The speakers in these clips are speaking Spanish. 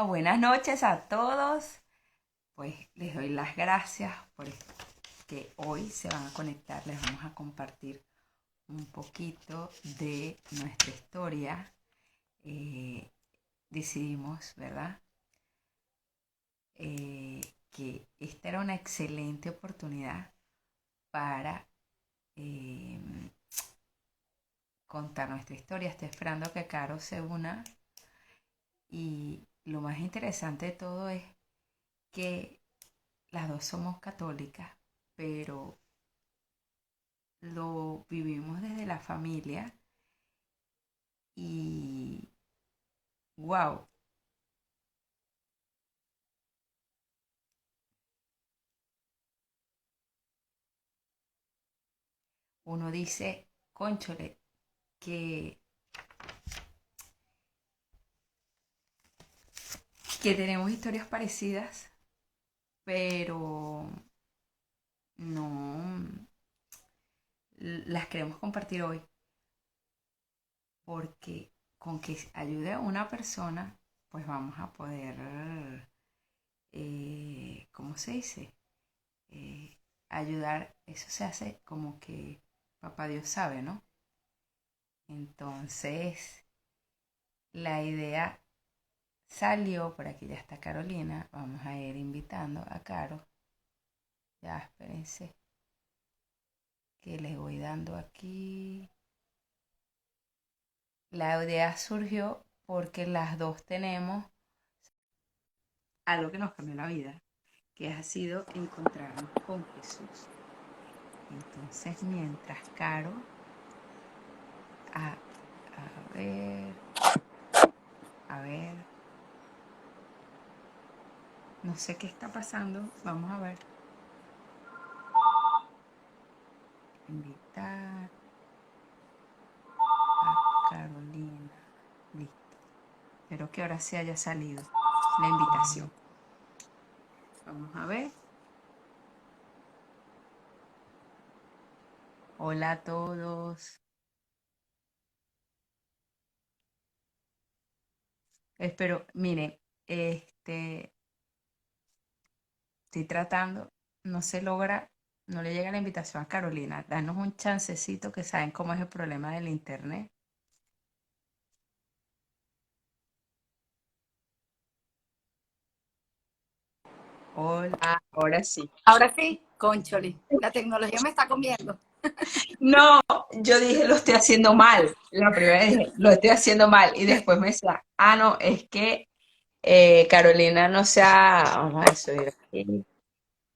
Buenas noches a todos. Pues les doy las gracias por que hoy se van a conectar. Les vamos a compartir un poquito de nuestra historia. Eh, Decidimos, ¿verdad? Que esta era una excelente oportunidad para eh, contar nuestra historia. Estoy esperando que Caro se una. Y lo más interesante de todo es que las dos somos católicas, pero lo vivimos desde la familia y wow, uno dice, cónchole, que, que tenemos historias parecidas, pero no las queremos compartir hoy porque con que ayude a una persona, pues vamos a poder, ¿cómo se dice? Ayudar, eso se hace como que papá Dios sabe, ¿no? Entonces, la idea salió, por aquí ya está Carolina, vamos a ir invitando a Caro. Ya, espérense, que les voy dando aquí. La idea surgió porque las dos tenemos algo que nos cambió la vida, que ha sido encontrarnos con Jesús. Entonces, mientras Caro, a, a ver, a ver, no sé qué está pasando, vamos a ver. Invitar a Carolina. Listo. Espero que ahora sí haya salido la invitación. Vamos a ver. Hola a todos. Espero, miren, estoy tratando, no se logra, no le llega la invitación a Carolina. Danos un chancecito que saben cómo es el problema del internet. Hola, ahora sí. Ahora sí, cónchole, la tecnología me está comiendo. No, yo dije lo estoy haciendo mal. La primera vez dije lo estoy haciendo mal y después me decía, ah, no, es que Carolina no se ha, vamos a subir aquí.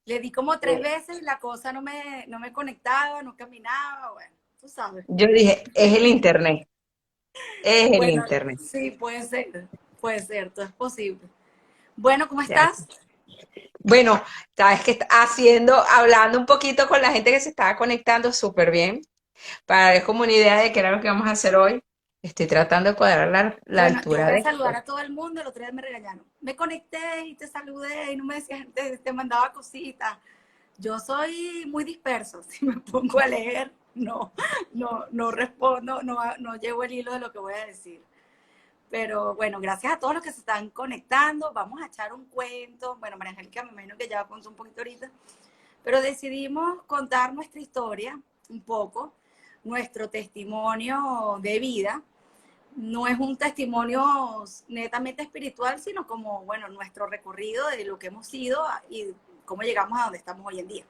Le di como tres Eh, veces y la cosa no me conectaba, no caminaba, bueno, tú sabes. Yo dije, es el internet, es el Bueno, internet. sí, puede ser, todo es posible. Bueno, ¿cómo Ya. estás? Bueno, sabes que haciendo, hablando un poquito con la gente que se estaba conectando súper bien, para dar como una idea de qué era lo que vamos a hacer hoy. Estoy tratando de cuadrar la Bueno, yo altura voy a de saludar esto. a todo el mundo, el otro día me regañaron. Me conecté y te saludé y no me decías, te mandaba cositas. Yo soy muy disperso, si me pongo a leer, no respondo, no llevo el hilo de lo que voy a decir. Pero bueno, gracias a todos los que se están conectando. Vamos a echar un cuento. Bueno, María Angélica me imagino que ya contó un poquito ahorita. Pero decidimos contar nuestra historia un poco, nuestro testimonio de vida. No es un testimonio netamente espiritual, sino como, bueno, nuestro recorrido de lo que hemos sido y cómo llegamos a donde estamos hoy en día.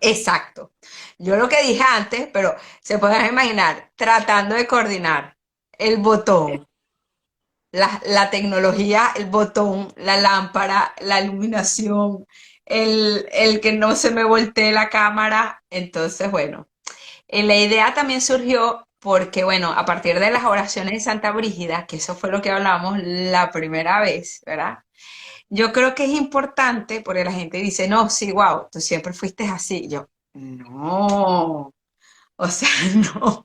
Exacto. Yo lo que dije antes, pero se pueden imaginar, tratando de coordinar el botón, la tecnología, el botón, la lámpara, la iluminación, el que no se me voltee la cámara. Entonces, bueno, la idea también surgió porque, bueno, a partir de las oraciones de Santa Brígida, que eso fue lo que hablamos la primera vez, ¿verdad? Yo creo que es importante porque la gente dice, no, sí, wow, tú siempre fuiste así. Yo, no, o sea, no.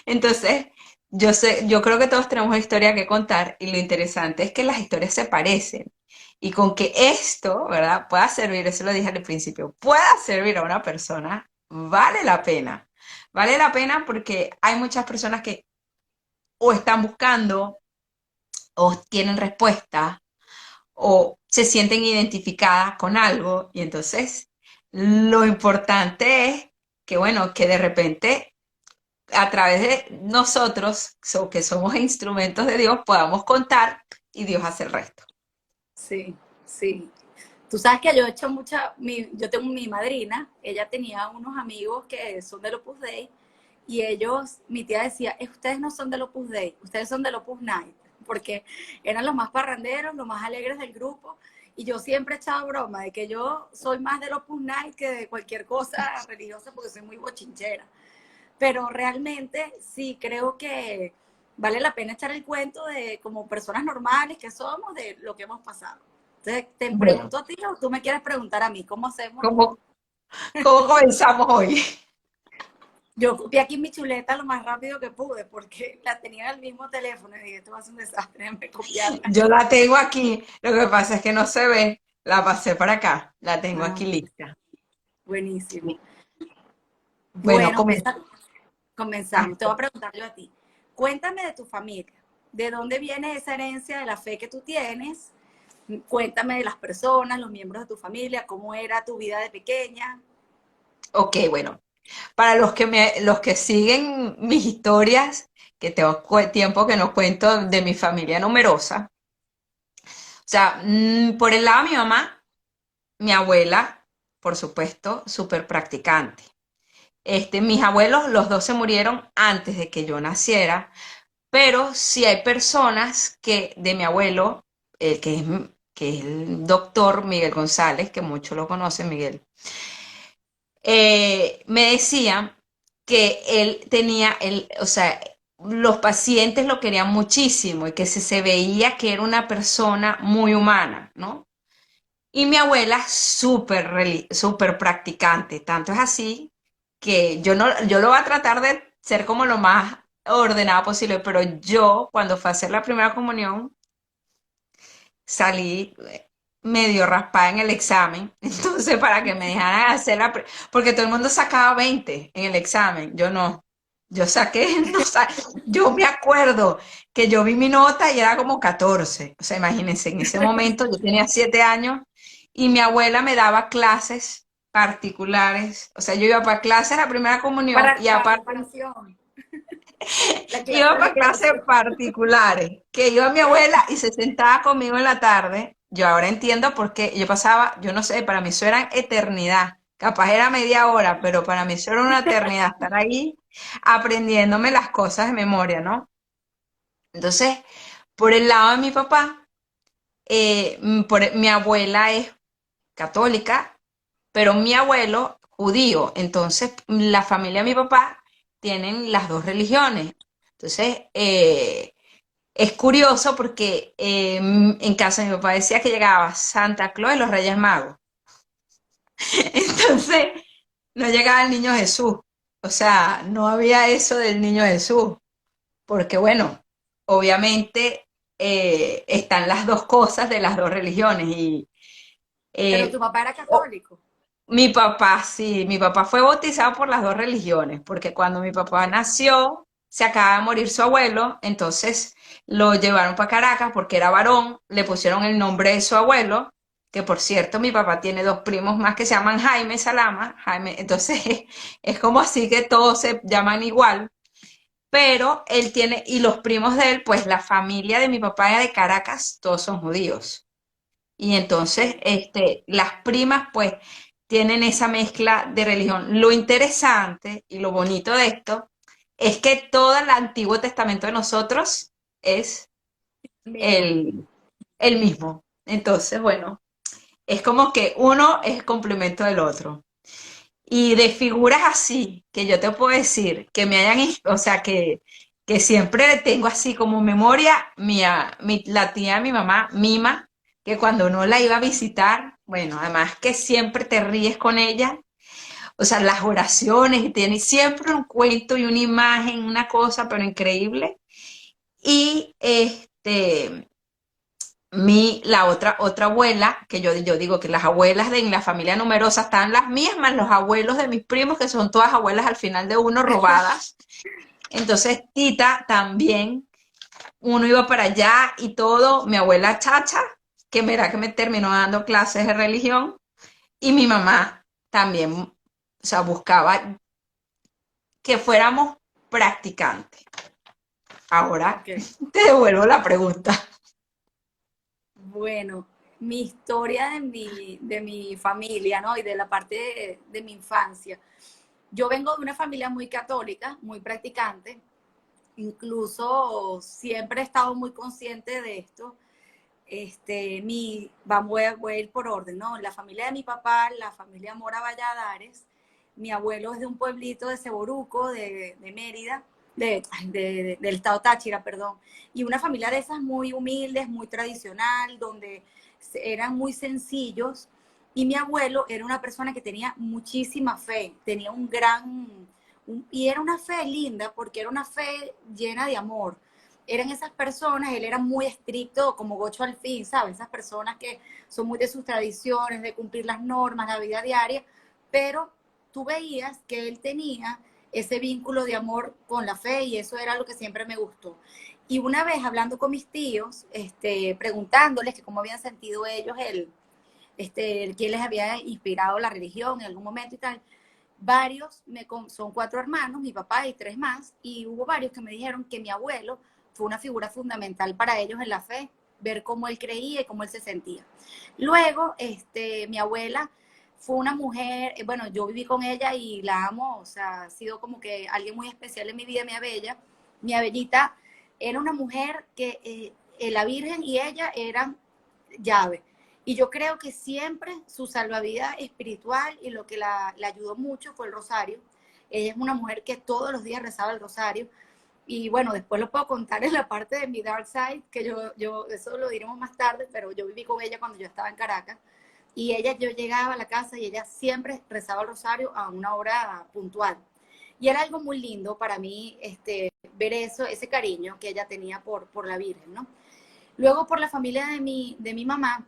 Entonces, yo creo que todos tenemos una historia que contar y lo interesante es que las historias se parecen y con que esto, ¿verdad? Pueda servir, eso lo dije al principio, pueda servir a una persona, vale la pena. Vale la pena porque hay muchas personas que o están buscando o tienen respuesta o se sienten identificadas con algo. Y entonces lo importante es que, bueno, que de repente a través de nosotros, que somos instrumentos de Dios, podamos contar y Dios hace el resto. Sí, sí. Tú sabes que yo he hecho yo tengo mi madrina, ella tenía unos amigos que son del Opus Dei y ellos, mi tía decía, ustedes no son del Opus Dei, ustedes son del Opus Night, porque eran los más parranderos, los más alegres del grupo y yo siempre he echado broma de que yo soy más del Opus Night que de cualquier cosa religiosa porque soy muy bochinchera. Pero realmente sí creo que vale la pena echar el cuento de como personas normales que somos, de lo que hemos pasado. Entonces, te Bueno, pregunto a ti o tú me quieres preguntar a mí, ¿cómo hacemos? ¿cómo, cómo comenzamos hoy? Yo copié aquí mi chuleta lo más rápido que pude porque la tenía en el mismo teléfono y dije, esto va a ser un desastre, déjame copiarla. Yo la tengo aquí, lo que pasa es que no se ve, la pasé para acá, la tengo Ah, aquí lista. buenísimo. Bueno, Bueno, comenzamos. Te voy ah, a preguntar yo a ti. Cuéntame de tu familia. ¿De dónde viene esa herencia de la fe que tú tienes? Cuéntame de las personas, los miembros de tu familia, cómo era tu vida de pequeña. ok, bueno, para los que siguen mis historias, que tengo tiempo que no cuento de mi familia numerosa, o sea, por el lado de mi mamá, mi abuela, por supuesto, súper practicante. Mis abuelos, los dos se murieron antes de que yo naciera, pero sí hay personas que de mi abuelo, que es el doctor Miguel González, que muchos lo conocen, Miguel, me decían que él tenía, o sea, los pacientes lo querían muchísimo y que se veía que era una persona muy humana, ¿no? Y mi abuela súper practicante, tanto es así que yo no, yo lo voy a tratar de ser como lo más ordenada posible, pero yo cuando fue a hacer la primera comunión salí medio raspada en el examen, entonces para que me dejaran hacer porque todo el mundo sacaba 20 en el examen, yo no, yo saqué, no, yo me acuerdo que yo vi mi nota y era como 14, o sea, imagínense, en ese momento yo tenía 7 años y mi abuela me daba clases particulares, o sea, yo iba para clases la primera comunión Para y la aparte preparación, la clase iba de para clases preparación. particulares, que iba mi abuela y se sentaba conmigo en la tarde. Yo ahora entiendo por qué yo pasaba, yo no sé, para mí eso era eternidad. Capaz era media hora, pero para mí eso era una eternidad estar ahí aprendiéndome las cosas de memoria, ¿no? Entonces, por el lado de mi papá, mi abuela es católica, pero mi abuelo judío. Entonces, la familia de mi papá tienen las dos religiones. Entonces, es curioso porque en casa de mi papá decía que llegaba Santa Claus y los Reyes Magos. Entonces, no llegaba el niño Jesús. O sea, no había eso del niño Jesús. Porque, bueno, obviamente están las dos cosas de las dos religiones. Y Pero tu eh, papá era o- católico. mi papá, sí, mi papá fue bautizado por las dos religiones. Porque cuando mi papá nació, se acaba de morir su abuelo. Entonces lo llevaron para Caracas porque era varón, le pusieron el nombre de su abuelo, que por cierto mi papá tiene dos primos más que se llaman Jaime Salama, Jaime, entonces es como así que todos se llaman igual, pero él tiene, y los primos de él, pues la familia de mi papá de Caracas, todos son judíos. Y entonces, las primas, pues, tienen esa mezcla de religión. Lo interesante y lo bonito de esto es que todo el Antiguo Testamento de nosotros es Mismo. el, el mismo. Entonces, bueno, es como que uno es complemento del otro. Y de figuras así, que yo te puedo decir, que me hayan, o sea, que siempre tengo así como memoria, la tía de mi mamá, Mima, que cuando uno la iba a visitar, bueno, además que siempre te ríes con ella, o sea, las oraciones, y tiene siempre un cuento y una imagen, una cosa, pero increíble. Y la otra abuela, que yo digo que las abuelas en la familia numerosa están las mías, más los abuelos de mis primos, que son todas abuelas al final de uno robadas. Entonces, Tita también, uno iba para allá y todo, mi abuela Chacha, que mira que me terminó dando clases de religión, y mi mamá también, o sea, buscaba que fuéramos practicantes. Ahora Ok. te devuelvo la pregunta. Bueno, mi historia de mi familia, ¿no? Y de la parte de mi infancia. Yo vengo de una familia muy católica, muy practicante. Incluso siempre he estado muy consciente de esto. Voy a ir por orden, ¿no? La familia de mi papá, la familia Mora Valladares. Mi abuelo es de un pueblito de Seboruco, de Mérida, del estado Táchira, perdón. Y una familia de esas muy humildes, muy tradicional, donde eran muy sencillos. Y mi abuelo era una persona que tenía muchísima fe, tenía y era una fe linda, porque era una fe llena de amor. Eran esas personas, él era muy estricto, como Gocho al fin, ¿sabes? Esas personas que son muy de sus tradiciones, de cumplir las normas, la vida diaria, pero tú veías que él tenía ese vínculo de amor con la fe y eso era lo que siempre me gustó. Y una vez hablando con mis tíos, preguntándoles que cómo habían sentido ellos el quién les había inspirado la religión en algún momento y tal, son 4 hermanos, mi papá y 3 más, y hubo varios que me dijeron que mi abuelo fue una figura fundamental para ellos en la fe, ver cómo él creía y cómo él se sentía. Luego, mi abuela fue una mujer, bueno, yo viví con ella y la amo, o sea, ha sido como que alguien muy especial en mi vida, mi abellita era una mujer que la Virgen y ella eran llave. Y yo creo que siempre su salvavidas espiritual y lo que la ayudó mucho fue el rosario. Ella es una mujer que todos los días rezaba el rosario. Y bueno, después lo puedo contar en la parte de mi dark side, que eso lo diremos más tarde, pero yo viví con ella cuando yo estaba en Caracas. Y yo llegaba a la casa y ella siempre rezaba el rosario a una hora puntual. Y era algo muy lindo para mí ver eso, ese cariño que ella tenía por la Virgen, ¿no? Luego por la familia de mi mamá,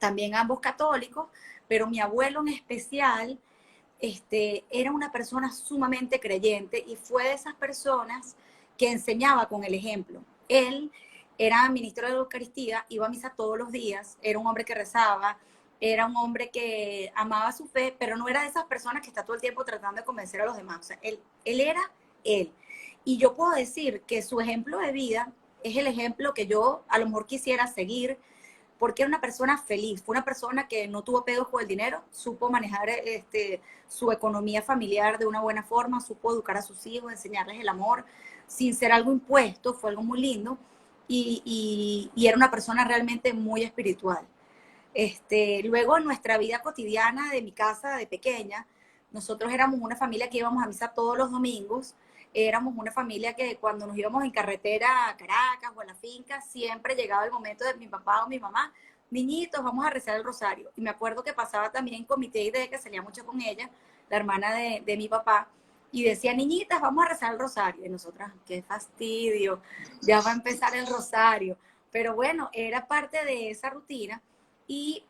también ambos católicos, pero mi abuelo en especial era una persona sumamente creyente y fue de esas personas que enseñaba con el ejemplo. Él era ministro de la Eucaristía, iba a misa todos los días, era un hombre que rezaba, era un hombre que amaba su fe, pero no era de esas personas que está todo el tiempo tratando de convencer a los demás. O sea, él era él. Y yo puedo decir que su ejemplo de vida es el ejemplo que yo a lo mejor quisiera seguir, porque era una persona feliz, fue una persona que no tuvo pedos con el dinero, supo manejar su economía familiar de una buena forma, supo educar a sus hijos, enseñarles el amor, sin ser algo impuesto, fue algo muy lindo, y era una persona realmente muy espiritual. Luego en nuestra vida cotidiana de mi casa de pequeña, nosotros éramos una familia que íbamos a misa todos los domingos, éramos una familia que cuando nos íbamos en carretera a Caracas o a la finca, siempre llegaba el momento de mi papá o mi mamá, niñitos, vamos a rezar el rosario. Y me acuerdo que pasaba también con mi tía Ide, que salía mucho con ella, la hermana de mi papá, y decía, niñitas, vamos a rezar el rosario. Y nosotras, qué fastidio, ya va a empezar el rosario. Pero bueno, era parte de esa rutina y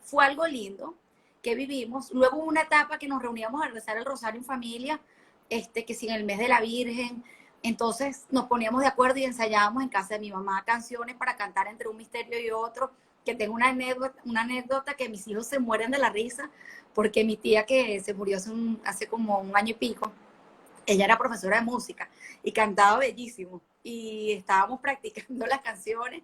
fue algo lindo que vivimos. Luego hubo una etapa que nos reuníamos a rezar el rosario en familia, que sin el mes de la Virgen. Entonces nos poníamos de acuerdo y ensayábamos en casa de mi mamá canciones para cantar entre un misterio y otro. Que tengo una anécdota que mis hijos se mueren de la risa, porque mi tía que se murió hace como un año y pico, ella era profesora de música y cantaba bellísimo. Y estábamos practicando las canciones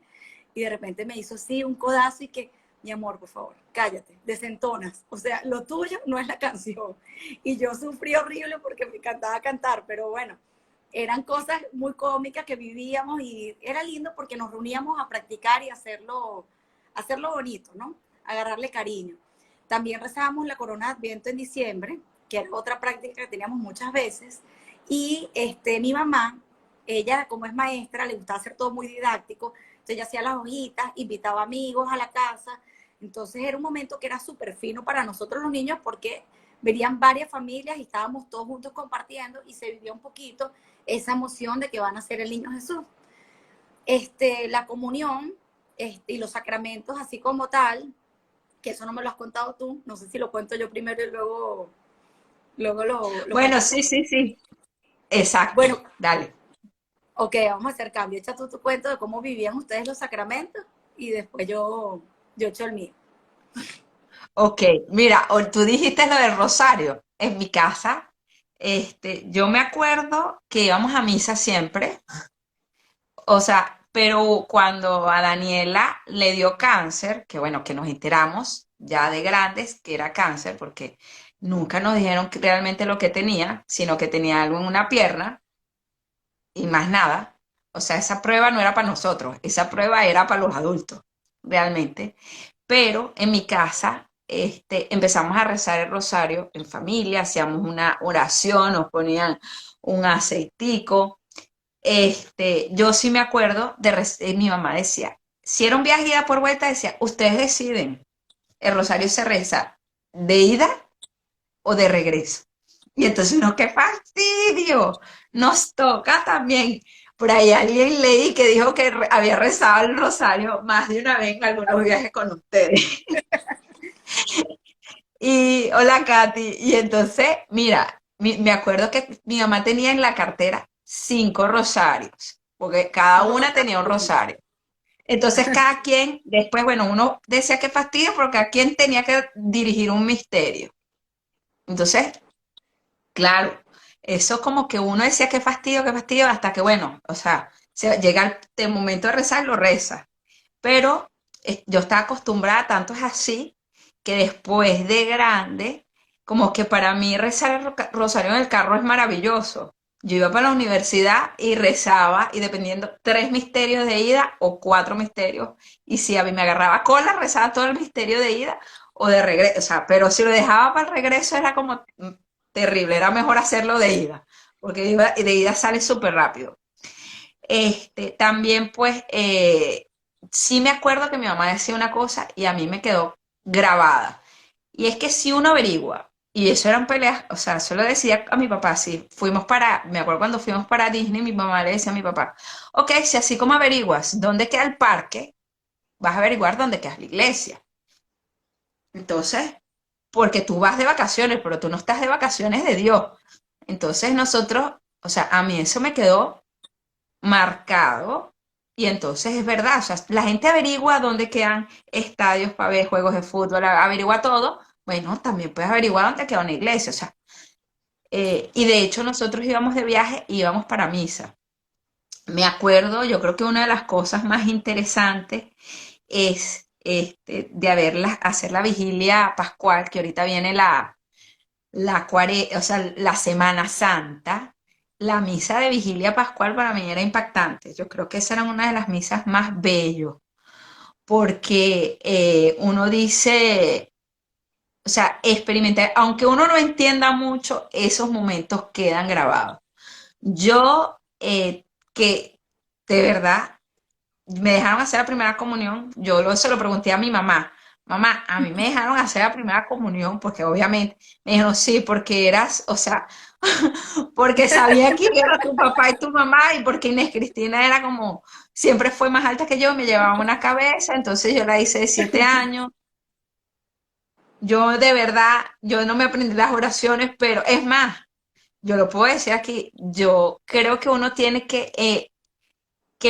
y de repente me hizo así un codazo y que, mi amor, por favor, cállate, desentonas. O sea, lo tuyo no es la canción. Y yo sufrí horrible porque me encantaba cantar, pero bueno, eran cosas muy cómicas que vivíamos y era lindo porque nos reuníamos a practicar y hacerlo bonito, ¿no? Agarrarle cariño. También rezábamos la corona de Adviento en diciembre, que era otra práctica que teníamos muchas veces. Y mi mamá, ella como es maestra, le gustaba hacer todo muy didáctico, entonces ella hacía las hojitas, invitaba amigos a la casa, entonces era un momento que era súper fino para nosotros los niños porque venían varias familias y estábamos todos juntos compartiendo y se vivía un poquito esa emoción de que van a ser el niño Jesús. La comunión y los sacramentos así como tal, que eso no me lo has contado tú, no sé si lo cuento yo primero y luego lo Bueno, cuentas sí, tú. sí, sí. Exacto. Bueno, Dale. Ok, vamos a hacer cambio. Echa tú tu cuento de cómo vivían ustedes los sacramentos y después yo echo el mío. Ok, mira, tú dijiste lo del rosario. En mi casa, yo me acuerdo que íbamos a misa siempre, o sea, pero cuando a Daniela le dio cáncer, que bueno, que nos enteramos ya de grandes que era cáncer, porque nunca nos dijeron realmente lo que tenía, sino que tenía algo en una pierna y más nada. O sea, esa prueba no era para nosotros, esa prueba era para los adultos, realmente. Pero en mi casa, empezamos a rezar el rosario en familia, hacíamos una oración, nos ponían un aceitico. Yo sí me acuerdo mi mamá decía, si era un viaje de ida por vuelta, decía, ustedes deciden, el rosario se reza de ida o de regreso. Y entonces, no, qué fastidio, nos toca también. Por ahí alguien leí que dijo que había rezado el rosario más de una vez en algunos viajes con ustedes. Y hola, Katy. Y entonces, mira, me acuerdo que mi mamá tenía en la cartera 5 rosarios, porque cada No, una tenía un rosario. Entonces, cada quien, después, bueno, uno decía que fastidio, porque cada quien tenía que dirigir un misterio. Entonces, claro, eso como que uno decía qué fastidio, hasta que, bueno, o sea, llega el momento de rezar, lo reza. Pero yo estaba acostumbrada, tanto es así, que después de grande, como que para mí rezar el rosario en el carro es maravilloso. Yo iba para la universidad y rezaba, y dependiendo, 3 misterios de ida o 4 misterios, y si a mí me agarraba cola, rezaba todo el misterio de ida o de regreso, o sea, pero si lo dejaba para el regreso era como terrible, era mejor hacerlo de ida, porque de ida sale súper rápido. También pues sí me acuerdo que mi mamá decía una cosa y a mí me quedó grabada. Y es que si uno averigua, y eso eran peleas, o sea, eso lo decía a mi papá, si fuimos me acuerdo cuando fuimos para Disney, mi mamá le decía a mi papá, ok, si así como averiguas dónde queda el parque, vas a averiguar dónde queda la iglesia. Entonces, porque tú vas de vacaciones, pero tú no estás de vacaciones de Dios. Entonces nosotros, o sea, a mí eso me quedó marcado. Y entonces es verdad, o sea, la gente averigua dónde quedan estadios para ver juegos de fútbol, averigua todo. Bueno, también puedes averiguar dónde queda una iglesia, o sea. Y de hecho nosotros íbamos de viaje y íbamos para misa. Me acuerdo, yo creo que una de las cosas más interesantes es de hacer la vigilia pascual, que ahorita viene o sea, la Semana Santa. La misa de vigilia pascual para mí era impactante. Yo creo que esa era una de las misas más bellas, porque uno dice, o sea, experimentar, aunque uno no entienda mucho, esos momentos quedan grabados. Yo, que de verdad me dejaron hacer la primera comunión, se lo pregunté a mi mamá. Mamá, a mí me dejaron hacer la primera comunión porque obviamente me dijeron sí, porque eras, o sea, porque sabía quién era tu papá y tu mamá y porque Inés Cristina era como, siempre fue más alta que yo, me llevaba una cabeza, entonces yo la hice de 7 años. Yo de verdad, yo no me aprendí las oraciones, pero es más, yo lo puedo decir aquí, yo creo que uno tiene que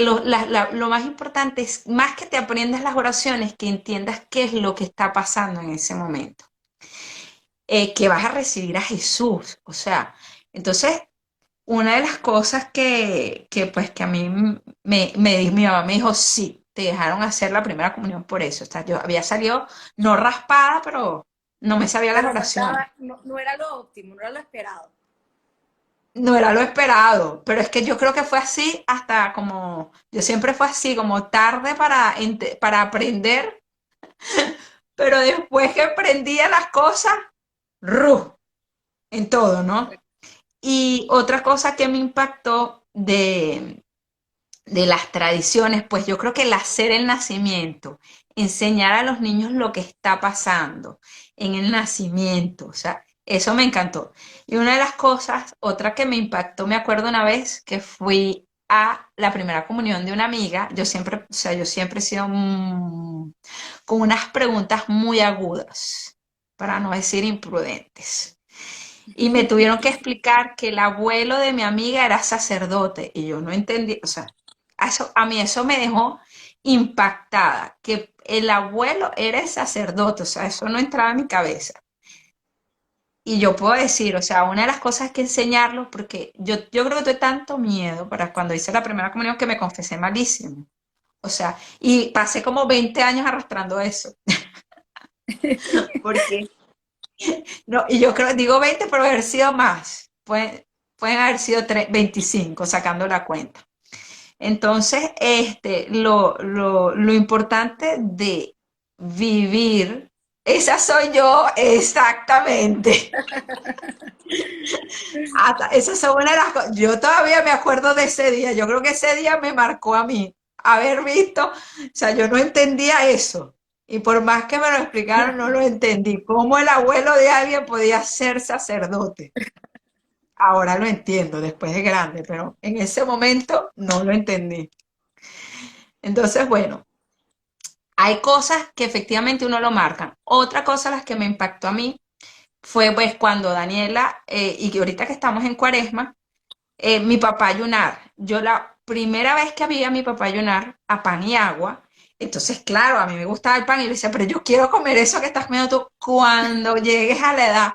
lo más importante es, más que te aprendas las oraciones, que entiendas qué es lo que está pasando en ese momento. Que vas a recibir a Jesús. O sea, entonces, una de las cosas pues, que a mí mi mamá me dijo, sí, te dejaron hacer la primera comunión por eso. O sea, yo había salido, no raspada, pero no me sabía las Pero oraciones. faltaba, no, no era lo óptimo, no era lo esperado. No era lo esperado, pero es que yo creo que fue así hasta como, yo siempre fue así, como tarde para aprender, pero después que aprendía las cosas, ¡ru! En todo, ¿no? Y otra cosa que me impactó de las tradiciones, pues yo creo que el hacer el nacimiento, enseñar a los niños lo que está pasando en el nacimiento, o sea, eso me encantó. Y una de las cosas, otra que me impactó, me acuerdo una vez que fui a la primera comunión de una amiga, yo siempre, o sea, yo siempre he sido con unas preguntas muy agudas, para no decir imprudentes. y me tuvieron que explicar que el abuelo de mi amiga era sacerdote y yo no entendí, o sea, a mí eso me dejó impactada, que el abuelo era el sacerdote, o sea, eso no entraba en mi cabeza. Y yo puedo decir, o sea, una de las cosas que enseñarlos, porque yo creo que tuve tanto miedo para cuando hice la primera comunión que me confesé malísimo. O sea, y pasé como 20 años arrastrando eso. Porque, no, y yo creo, digo 20, pero haber sido más. Pueden haber sido 25, sacando la cuenta. Entonces, lo importante de vivir, esa soy yo exactamente. Esas son una de las cosas. Yo todavía me acuerdo de ese día. Yo creo que ese día me marcó a mí. Haber visto, o sea, yo no entendía eso. Y por más que me lo explicaron, no lo entendí. ¿Cómo el abuelo de alguien podía ser sacerdote? Ahora lo entiendo, después de grande, pero en ese momento no lo entendí. Entonces, bueno, hay cosas que efectivamente uno lo marcan. Otra cosa, las que me impactó a mí, fue pues cuando Daniela, y que ahorita que estamos en Cuaresma, mi papá ayunar. Yo la primera vez que vi a mi papá ayunar a pan y agua, entonces claro, a mí me gustaba el pan y le decía, pero yo quiero comer eso que estás comiendo tú cuando llegues a la edad.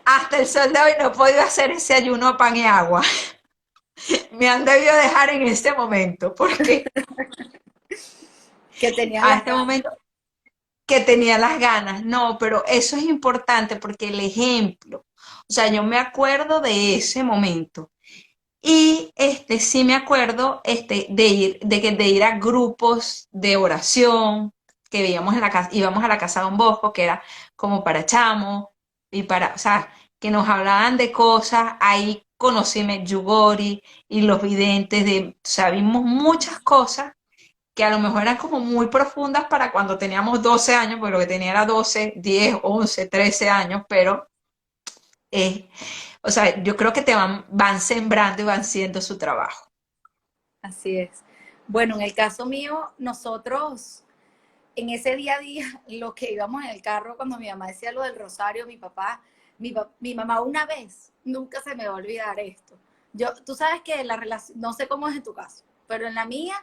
Hasta el sol de hoy no he podido hacer ese ayuno a pan y agua. Me han debido dejar en este momento, porque Que tenías a las este ganas. momento que tenía las ganas, no, pero eso es importante porque el ejemplo, o sea, yo me acuerdo de ese momento. Y sí me acuerdo de ir a grupos de oración que veíamos en la casa, íbamos a la casa de Don Bosco, que era como para chamos, y para, o sea, que nos hablaban de cosas. Ahí conocí Medjugorje y los videntes o sea, vimos muchas cosas que a lo mejor eran como muy profundas para cuando teníamos 12 años, porque lo que tenía era 12, 10, 11, 13 años, pero eh, o sea, yo creo que van sembrando y van siendo su trabajo. Así es. Bueno, en el caso mío, nosotros en ese día a día, lo que íbamos en el carro cuando mi mamá decía lo del rosario, mi papá, mi mamá una vez, nunca se me va a olvidar esto. Tú sabes que la relación, no sé cómo es en tu caso, pero en la mía,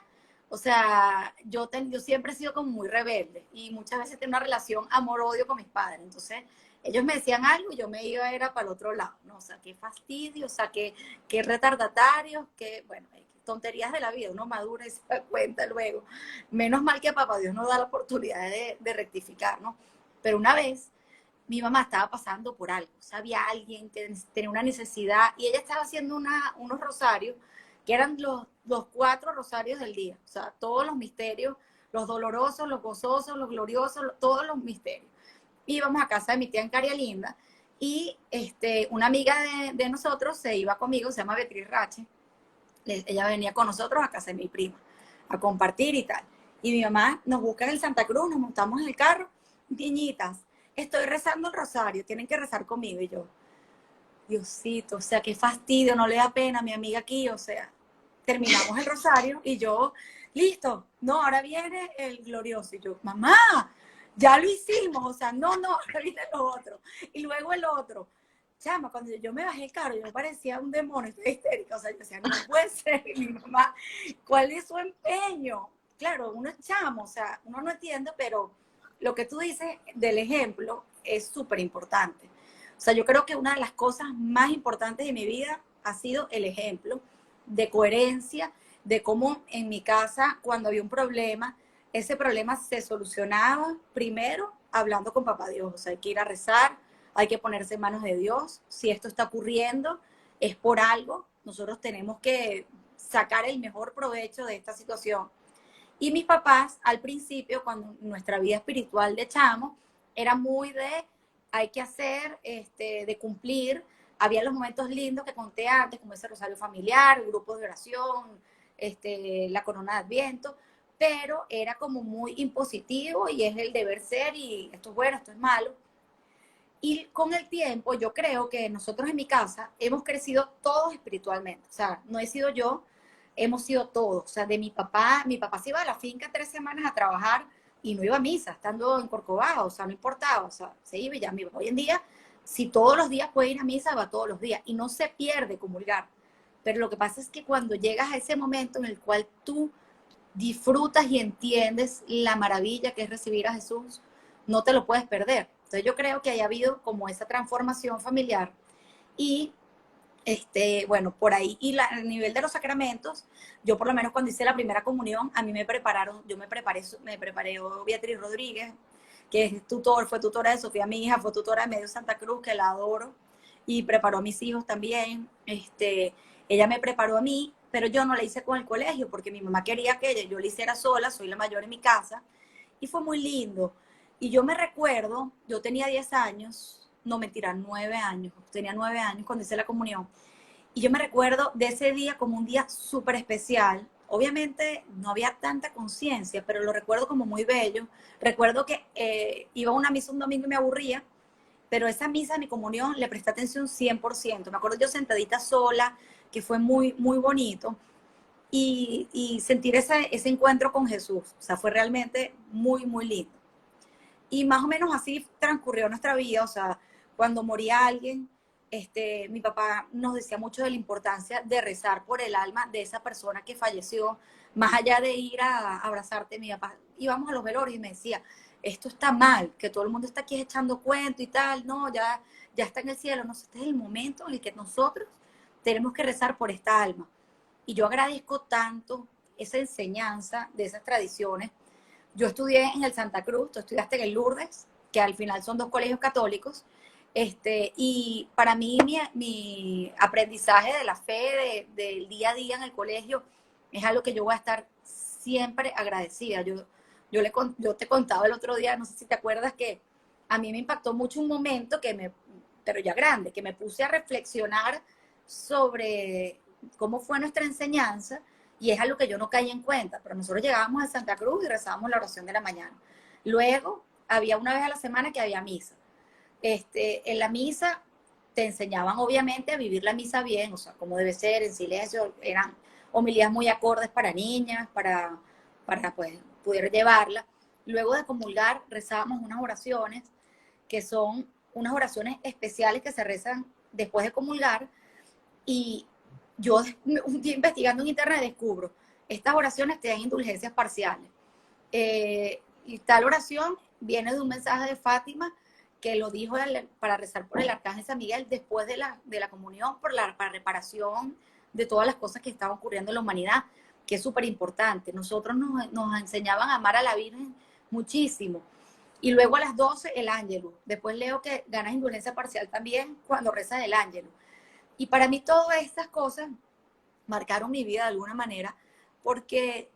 o sea, yo siempre he sido como muy rebelde y muchas veces tengo una relación amor-odio con mis padres. Entonces, ellos me decían algo y yo me iba era para el otro lado, ¿no? O sea, qué fastidio, o sea, qué retardatarios, qué, bueno, tonterías de la vida, uno madura y se da cuenta luego. Menos mal que a papá Dios nos da la oportunidad de rectificar, ¿no? Pero una vez mi mamá estaba pasando por algo, o sea, había alguien que tenía una necesidad y ella estaba haciendo unos rosarios que eran los 4 rosarios del día, o sea, todos los misterios, los dolorosos, los gozosos, los gloriosos, todos los misterios. Íbamos a casa de mi tía en Caria Linda y una amiga de nosotros se iba conmigo, se llama Beatriz Rache, ella venía con nosotros a casa de mi prima a compartir y tal. Y mi mamá nos busca en el Santa Cruz, nos montamos en el carro, niñitas, estoy rezando el rosario, tienen que rezar conmigo. Y yo, Diosito, o sea, qué fastidio, no le da pena a mi amiga aquí, o sea, terminamos el rosario y yo, listo, no, ahora viene el glorioso. Y yo, mamá, ya lo hicimos, o sea, no, ahora viene lo otro. Y luego el otro. Chama, cuando yo me bajé el carro, yo parecía un demonio, estoy histérica, o sea, yo decía, no puede ser, y mi mamá, ¿cuál es su empeño? Claro, uno es chamo, o sea, uno no entiende, pero lo que tú dices del ejemplo es súper importante. O sea, yo creo que una de las cosas más importantes de mi vida ha sido el ejemplo de coherencia, de cómo en mi casa, cuando había un problema, ese problema se solucionaba primero hablando con Papá Dios. O sea, hay que ir a rezar, hay que ponerse en manos de Dios. Si esto está ocurriendo, es por algo. Nosotros tenemos que sacar el mejor provecho de esta situación. Y mis papás, al principio, cuando nuestra vida espiritual de chamo, era muy de hay que hacer, de cumplir. Había los momentos lindos que conté antes, como ese rosario familiar, grupos de oración, la corona de Adviento, pero era como muy impositivo y es el deber ser y esto es bueno, esto es malo. Y con el tiempo yo creo que nosotros en mi casa hemos crecido todos espiritualmente. O sea, no he sido yo, hemos sido todos. O sea, de mi papá se iba a la finca 3 semanas a trabajar y no iba a misa, estando en Corcovado, o sea, no importaba, o sea, se iba y ya me iba. Hoy en día Si todos los días puede ir a misa, va todos los días y no se pierde comulgar. Pero lo que pasa es que cuando llegas a ese momento en el cual tú disfrutas y entiendes la maravilla que es recibir a Jesús, no te lo puedes perder. Entonces yo creo que haya habido como esa transformación familiar y bueno, por ahí, y a nivel de los sacramentos, yo por lo menos cuando hice la primera comunión, a mí me prepararon, me preparé Beatriz Rodríguez, que es tutor, fue tutora de Sofía, mi hija, fue tutora de Medio Santa Cruz, que la adoro, y preparó a mis hijos también. Ella me preparó a mí, pero yo no la hice con el colegio, porque mi mamá quería que yo la hiciera sola, soy la mayor en mi casa, y fue muy lindo. Y yo me recuerdo, yo tenía 10 años, no mentira, 9 años, tenía 9 años cuando hice la comunión, y yo me recuerdo de ese día como un día súper especial. Obviamente no había tanta conciencia, pero lo recuerdo como muy bello. Recuerdo que iba a una misa un domingo y me aburría, pero esa misa, mi comunión, le presté atención 100%. Me acuerdo yo sentadita sola, que fue muy, muy bonito, y sentir ese encuentro con Jesús. O sea, fue realmente muy, muy lindo. Y más o menos así transcurrió nuestra vida. O sea, cuando moría alguien, mi papá nos decía mucho de la importancia de rezar por el alma de esa persona que falleció, más allá de ir a abrazarte. Mi papá íbamos a los velorios y me decía, esto está mal, que todo el mundo está aquí echando cuento y tal, no, ya está en el cielo. No sé, este es el momento en el que nosotros tenemos que rezar por esta alma. Y yo agradezco tanto esa enseñanza de esas tradiciones. Yo estudié en el Santa Cruz, tú estudiaste en el Lourdes, que al final son dos colegios católicos, y para mí mi aprendizaje de la fe, del día a día en el colegio, es algo que yo voy a estar siempre agradecida. Yo te contaba el otro día, no sé si te acuerdas, que a mí me impactó mucho un momento pero ya grande, que me puse a reflexionar sobre cómo fue nuestra enseñanza, y es algo que yo no caí en cuenta, pero nosotros llegábamos a Santa Cruz y rezábamos la oración de la mañana. Luego, había una vez a la semana que había misa. En la misa te enseñaban obviamente a vivir la misa bien, o sea, como debe ser, en silencio, eran homilías muy acordes para niñas, para pues, poder llevarla. Luego de comulgar, rezábamos unas oraciones que son unas oraciones especiales que se rezan después de comulgar, y yo un día investigando en internet descubro, estas oraciones te dan indulgencias parciales. Y tal oración viene de un mensaje de Fátima que lo dijo para rezar por el arcángel San Miguel después de la comunión, para reparación de todas las cosas que estaban ocurriendo en la humanidad, que es súper importante. Nosotros nos enseñaban a amar a la Virgen muchísimo. Y luego a las 12 el ángelo. Después leo que ganas indulgencia parcial también cuando rezas el ángelo. Y para mí todas estas cosas marcaron mi vida de alguna manera, porque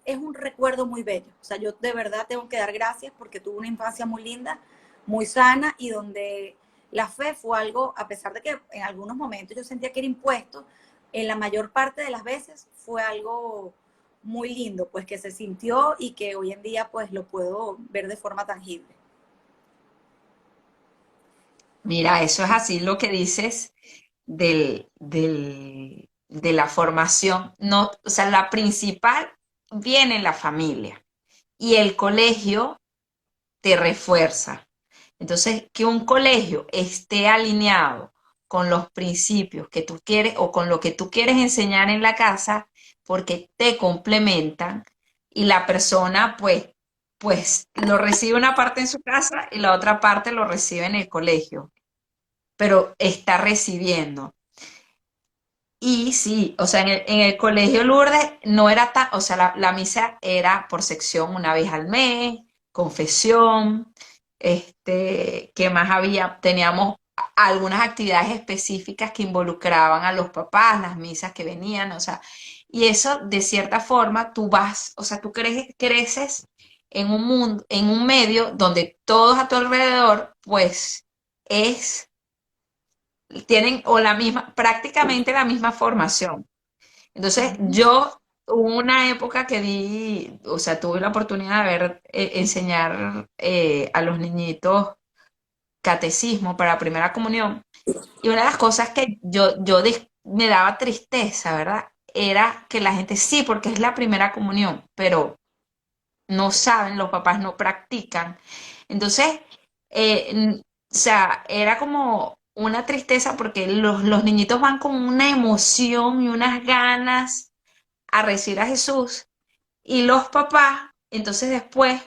es un recuerdo muy bello. O sea, yo de verdad tengo que dar gracias porque tuve una infancia muy linda, muy sana, y donde la fe fue algo, a pesar de que en algunos momentos yo sentía que era impuesto, en la mayor parte de las veces fue algo muy lindo, pues que se sintió y que hoy en día pues lo puedo ver de forma tangible. Mira, eso es así lo que dices de la formación. No, o sea, la principal viene en la familia y el colegio te refuerza. Entonces, que un colegio esté alineado con los principios que tú quieres o con lo que tú quieres enseñar en la casa, porque te complementan y la persona, pues lo recibe una parte en su casa y la otra parte lo recibe en el colegio, pero está recibiendo. Y sí, o sea, en el colegio Lourdes no era tan, o sea, la misa era por sección una vez al mes, confesión, ¿qué más había? Teníamos algunas actividades específicas que involucraban a los papás, las misas que venían, o sea, y eso de cierta forma tú vas, o sea, tú creces en un mundo, en un medio donde todos a tu alrededor, pues, es tienen o la misma, prácticamente la misma formación. Entonces, yo hubo una época que di, o sea, tuve la oportunidad de ver, enseñar a los niñitos catecismo para primera comunión. Y una de las cosas que me daba tristeza, ¿verdad? Era que la gente sí, porque es la primera comunión, pero no saben, los papás no practican. Entonces, sea, era como una tristeza porque los niñitos van con una emoción y unas ganas a recibir a Jesús y los papás, entonces después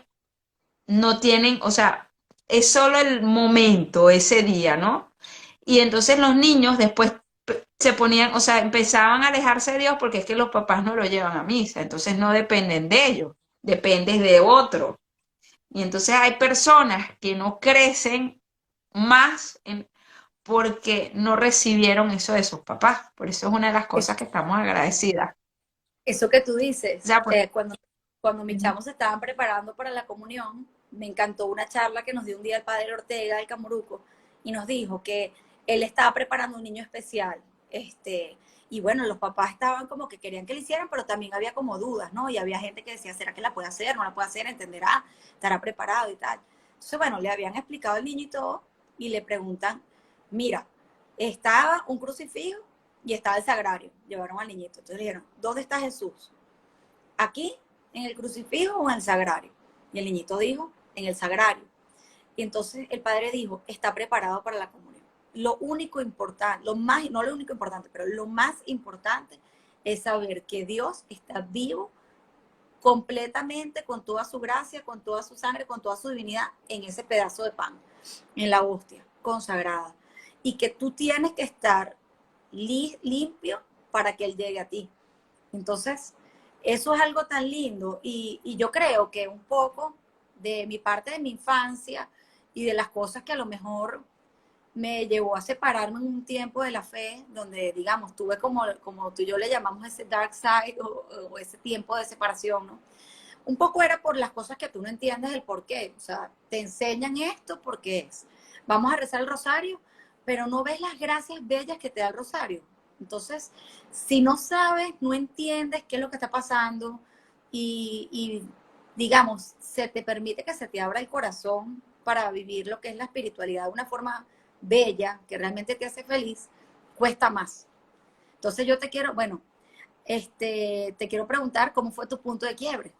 no tienen, o sea, es solo el momento, ese día, ¿no? Y entonces los niños después se ponían, o sea, empezaban a alejarse de Dios porque es que los papás no lo llevan a misa, entonces no dependen de ellos, dependes de otro. Y entonces hay personas que no crecen más porque no recibieron eso de sus papás. Por eso es una de las Es- cosas que estamos agradecidas. Eso que tú O dices, sea, pues, cuando mis chamos se estaban preparando para la comunión, me encantó una charla que nos dio un día el padre Ortega del Camoruco y nos dijo que él estaba preparando un niño especial. Y bueno, los papás estaban como que querían que lo hicieran, pero también había como dudas, ¿no? Y había gente que decía, ¿será que la puede hacer? ¿No la puede hacer? ¿Entenderá? ¿Estará preparado y tal? Entonces, bueno, le habían explicado al niño y todo, y le preguntan, mira, estaba un crucifijo y estaba el sagrario. Llevaron al niñito. Entonces le dijeron, ¿dónde está Jesús? ¿Aquí, en el crucifijo o en el sagrario? Y el niñito dijo, en el sagrario. Y entonces el padre dijo, está preparado para la comunión. Lo único importante, no lo único importante, pero lo más importante es saber que Dios está vivo completamente con toda su gracia, con toda su sangre, con toda su divinidad en ese pedazo de pan, en la hostia consagrada. Y que tú tienes que estar limpio para que Él llegue a ti. Entonces, eso es algo tan lindo y yo creo que un poco de mi parte de mi infancia y de las cosas que a lo mejor me llevó a separarme en un tiempo de la fe, donde, digamos, tuve como tú y yo le llamamos ese dark side o ese tiempo de separación, ¿no? Un poco era por las cosas que tú no entiendes el por qué. O sea, te enseñan esto porque es. Vamos a rezar el rosario, pero no ves las gracias bellas que te da el rosario. Entonces, si no sabes, no entiendes qué es lo que está pasando y digamos, se te permite que se te abra el corazón para vivir lo que es la espiritualidad de una forma bella, que realmente te hace feliz, cuesta más. Entonces yo te quiero, bueno, te quiero preguntar cómo fue tu punto de quiebre.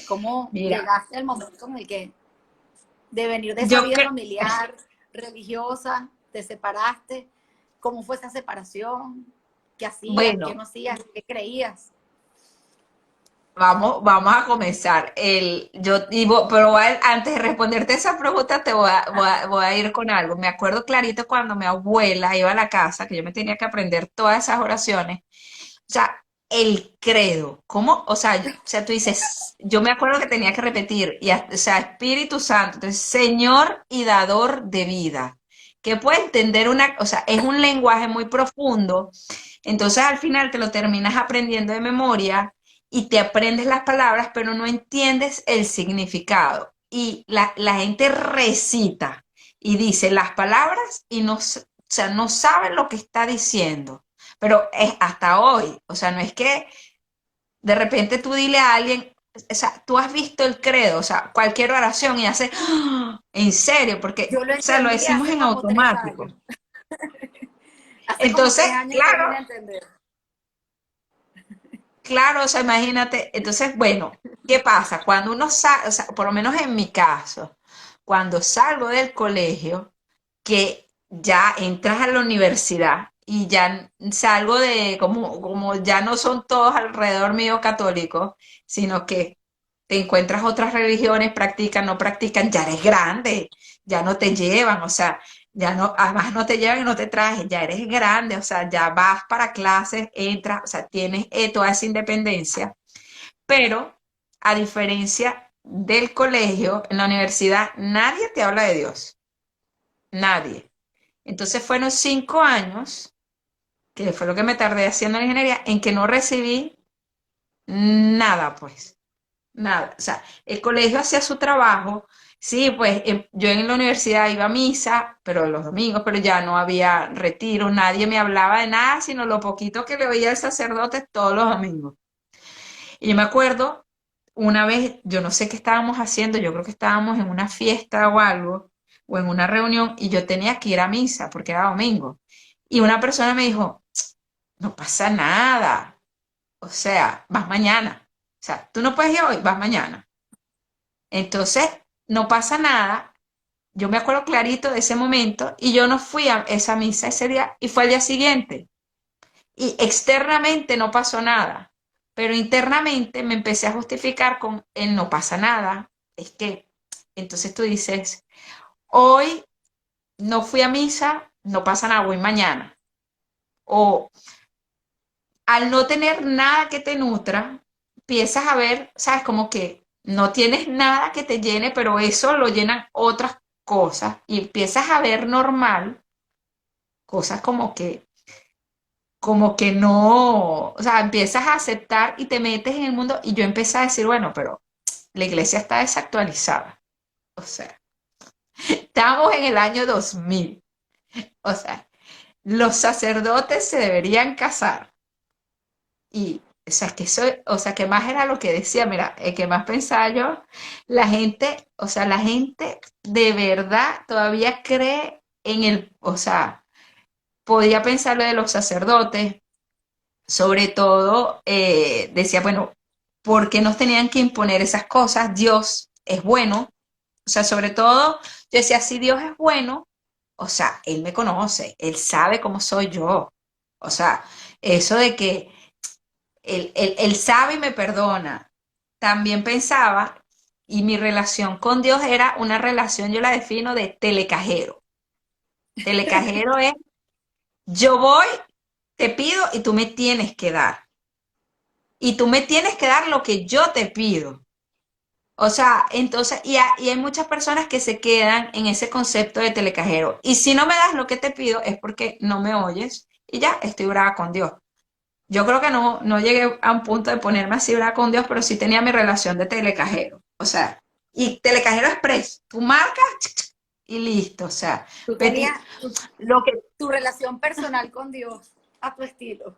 ¿Cómo mira, llegaste al momento en el que de venir de esa yo vida que, familiar, religiosa, te separaste? ¿Cómo fue esa separación? ¿Qué hacías? ¿Qué bueno, no hacías? ¿Qué creías? vamos a comenzar. Pero antes de responderte esa pregunta, voy a ir con algo. Me acuerdo clarito cuando mi abuela iba a la casa, que yo me tenía que aprender todas esas oraciones. O sea, el credo, ¿cómo? O sea, tú dices, yo me acuerdo que tenía que repetir, o sea, Espíritu Santo, entonces, Señor y dador de vida, que puede entender o sea, es un lenguaje muy profundo, entonces al final te lo terminas aprendiendo de memoria y te aprendes las palabras, pero no entiendes el significado. Y la gente recita y dice las palabras y no, o sea, no sabe lo que está diciendo. Pero es hasta hoy, o sea, no es que de repente tú dile a alguien, o sea, tú has visto el credo, o sea, cualquier oración y hace, "Ah, en serio, porque, Yo lo o sea, lo entendí decimos hace en como tres automático. años. Hace como Entonces, 3 años que lo claro, vine a entender. claro, o sea, imagínate, entonces, bueno, ¿qué pasa? Cuando uno sale, o sea, por lo menos en mi caso, cuando salgo del colegio, que ya entras a la universidad y ya salgo de, como ya no son todos alrededor mío católicos, sino que te encuentras otras religiones, practican, no practican, ya eres grande, ya no te llevan, o sea, ya no, además no te llevan y no te trajes, ya eres grande, o sea, ya vas para clases, entras, o sea, tienes toda esa independencia, pero a diferencia del colegio, en la universidad, nadie te habla de Dios, nadie. Entonces fueron 5 años, que fue lo que me tardé haciendo la ingeniería, en que no recibí nada, pues, nada. O sea, el colegio hacía su trabajo. Sí, pues yo en la universidad iba a misa, pero los domingos, pero ya no había retiro, nadie me hablaba de nada, sino lo poquito que le oía el sacerdote todos los domingos. Y yo me acuerdo, una vez, yo no sé qué estábamos haciendo, yo creo que estábamos en una fiesta o algo, o en una reunión, y yo tenía que ir a misa porque era domingo. Y una persona me dijo, no pasa nada, o sea, vas mañana. O sea, tú no puedes ir hoy, vas mañana. Entonces, no pasa nada. Yo me acuerdo clarito de ese momento y yo no fui a esa misa ese día y fue al día siguiente. Y externamente no pasó nada, pero internamente me empecé a justificar con el no pasa nada. Es que, entonces tú dices, hoy no fui a misa, no pasa nada, voy mañana. O al no tener nada que te nutra, empiezas a ver, sabes, como que no tienes nada que te llene, pero eso lo llenan otras cosas y empiezas a ver normal cosas como que no, o sea, empiezas a aceptar y te metes en el mundo y yo empecé a decir, bueno, pero la iglesia está desactualizada. O sea, estamos en el año 2000. O sea, los sacerdotes se deberían casar. Y, o sea, que eso, o sea, que más era lo que decía, mira, el que más pensaba yo, la gente, o sea, la gente de verdad todavía cree en el, o sea, podía pensar lo de los sacerdotes, sobre todo, decía, bueno, ¿por qué nos tenían que imponer esas cosas? Dios es bueno. O sea, sobre todo, yo decía, si Dios es bueno, o sea, Él me conoce, Él sabe cómo soy yo. O sea, eso de que Él sabe y me perdona. También pensaba, y mi relación con Dios era una relación, yo la defino de telecajero. Telecajero es, yo voy, te pido y tú me tienes que dar. Y tú me tienes que dar lo que yo te pido. O sea, entonces, y hay muchas personas que se quedan en ese concepto de telecajero. Y si no me das lo que te pido es porque no me oyes y ya estoy brava con Dios. Yo creo que no llegué a un punto de ponerme así brava con Dios, pero sí tenía mi relación de telecajero. O sea, y telecajero express. Tú marcas y listo. O sea, Tú Betty, tenías lo que tu relación personal con Dios a tu estilo.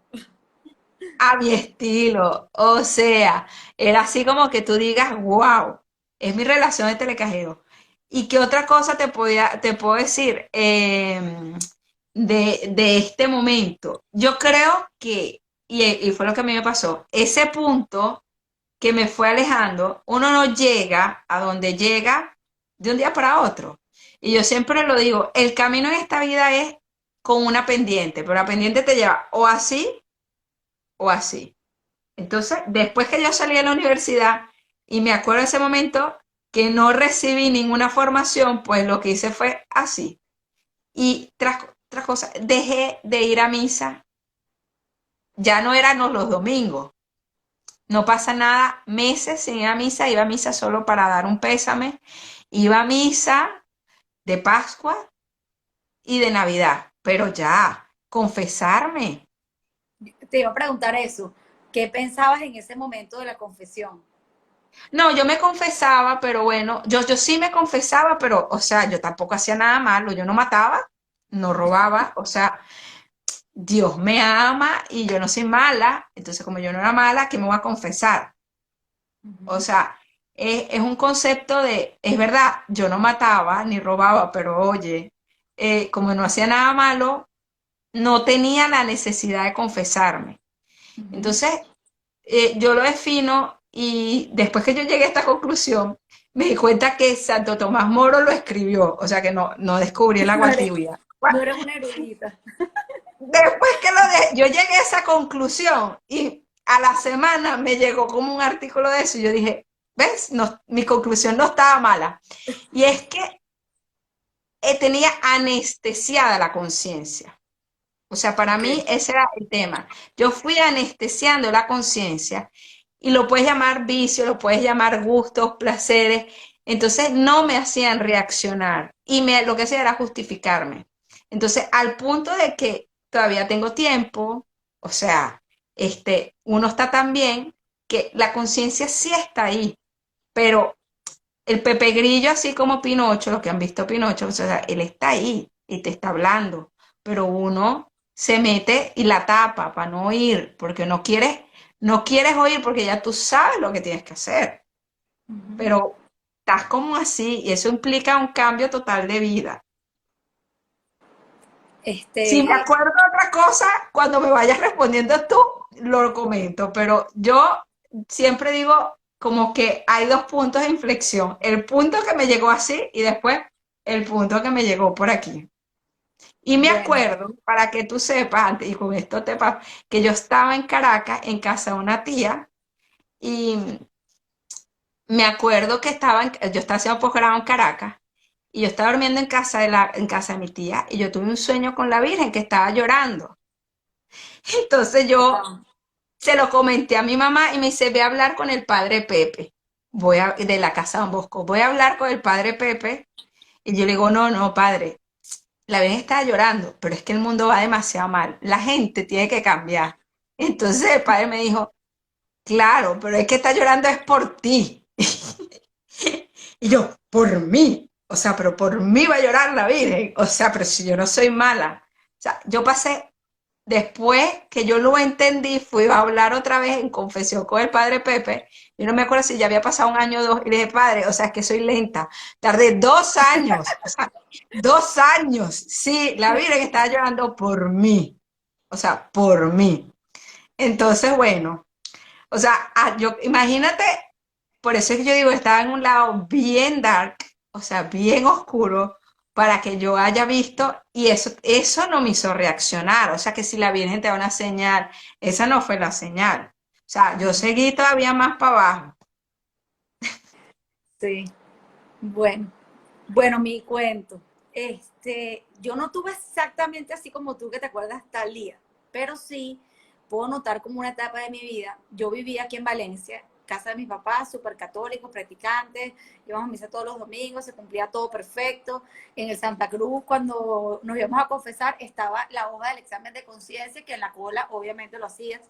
a mi estilo. O sea, era así como que tú digas, wow, es mi relación de telecajero. ¿Y qué otra cosa te puedo decir de este momento? Yo creo que, y fue lo que a mí me pasó, ese punto que me fue alejando, uno no llega a donde llega de un día para otro. Y yo siempre lo digo, el camino en esta vida es con una pendiente, pero la pendiente te lleva o así o así. Entonces, después que yo salí de la universidad y me acuerdo de ese momento que no recibí ninguna formación, pues lo que hice fue así. Y tras cosas, dejé de ir a misa. Ya no eran los domingos. No pasa nada, meses sin ir a misa. Iba a misa solo para dar un pésame. Iba a misa de Pascua y de Navidad. Pero ya, confesarme. Te iba a preguntar eso. ¿Qué pensabas en ese momento de la confesión? No, yo me confesaba, pero bueno, yo sí me confesaba, pero, o sea, yo tampoco hacía nada malo, yo no mataba, no robaba, o sea, Dios me ama y yo no soy mala, entonces como yo no era mala, ¿qué me voy a confesar? O Ujú. sea, es un concepto de, es verdad, yo no mataba ni robaba, pero oye, como no hacía nada malo, no tenía la necesidad de confesarme. Ujú. Entonces, yo lo defino y después que yo llegué a esta conclusión, me di cuenta que Santo Tomás Moro lo escribió, o sea que no descubrí el No agua eres, tibia. no eres una erudita. Después que yo llegué a esa conclusión y a la semana me llegó como un artículo de eso y yo dije, ¿ves? No, mi conclusión no estaba mala. Y es que tenía anestesiada la conciencia. O sea, para Ok. mí ese era el tema. Yo fui anestesiando la conciencia y lo puedes llamar vicio, lo puedes llamar gustos, placeres. Entonces no me hacían reaccionar y lo que hacía era justificarme. Entonces, al punto de que todavía tengo tiempo, o sea, uno está tan bien que la conciencia sí está ahí, pero el Pepe Grillo, así como Pinocho, los que han visto Pinocho, o sea, él está ahí y te está hablando, pero uno se mete y la tapa para no oír, porque no quieres oír porque ya tú sabes lo que tienes que hacer, Ujú. pero estás como así y eso implica un cambio total de vida. Si me Este, acuerdo de otra cosa, cuando me vayas respondiendo tú, lo comento, pero yo siempre digo como que hay dos puntos de inflexión, el punto que me llegó así y después el punto que me llegó por aquí. Y me Bueno, acuerdo, para que tú sepas, antes, y con esto te paso, que yo estaba en Caracas, en casa de una tía, y me acuerdo que yo estaba haciendo posgrado en Caracas, y yo estaba durmiendo en casa de mi tía, y yo tuve un sueño con la Virgen que estaba llorando. Entonces yo wow. se lo comenté a mi mamá y me dice, ve a hablar con el padre Pepe, de la casa de Don Bosco, voy a hablar con el padre Pepe, y yo le digo, no, no, padre, la Virgen estaba llorando, pero es que el mundo va demasiado mal, la gente tiene que cambiar. Entonces el padre me dijo, claro, pero es que está llorando es por ti. Y yo, por mí, o sea, pero por mí va a llorar la Virgen, o sea, pero si yo no soy mala. O sea, yo pasé, después que yo lo entendí, fui a hablar otra vez en confesión con el padre Pepe. Yo no me acuerdo si ya había pasado un año o dos, y le dije, padre, o sea, es que soy lenta. Tardé 2 años, o sea, 2 años. Sí, la Virgen estaba llorando por mí, o sea, por mí. Entonces, bueno, o sea, yo, imagínate, por eso es que yo digo, estaba en un lado bien dark, o sea, bien oscuro, para que yo haya visto, y eso no me hizo reaccionar. O sea, que si la Virgen te da una señal, esa no fue la señal. O sea, yo seguí todavía más para abajo. Sí, bueno, bueno, mi cuento. Yo no tuve exactamente así como tú que te acuerdas tal día, pero sí puedo notar como una etapa de mi vida. Yo vivía aquí en Valencia, casa de mis papás, súper católicos, practicantes, íbamos a misa todos los domingos, se cumplía todo perfecto. En el Santa Cruz, cuando nos íbamos a confesar, estaba la hoja del examen de conciencia, que en la cola obviamente lo hacías.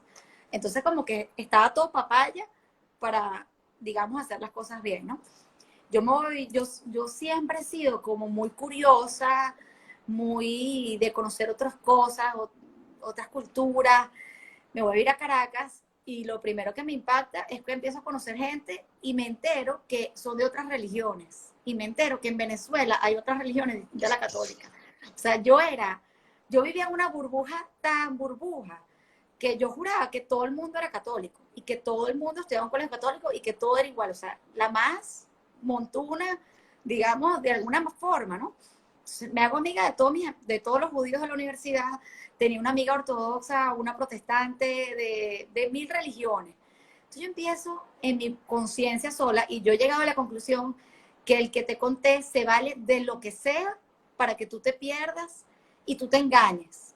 Entonces como que estaba todo papaya para, digamos, hacer las cosas bien, ¿no? Yo siempre he sido como muy curiosa, muy de conocer otras cosas, otras culturas. Me voy a ir a Caracas y lo primero que me impacta es que empiezo a conocer gente y me entero que son de otras religiones. Y me entero que en Venezuela hay otras religiones distintas a la católica. O sea, yo vivía en una burbuja tan burbuja que yo juraba que todo el mundo era católico y que todo el mundo estudiaba en colegio católico y que todo era igual. O sea, la más montuna, digamos, de alguna forma, ¿no? Entonces, me hago amiga de todos los judíos de la universidad. Tenía una amiga ortodoxa, una protestante, de mil religiones. Entonces yo empiezo en mi conciencia sola y yo he llegado a la conclusión que el que te conté se vale de lo que sea para que tú te pierdas y tú te engañes.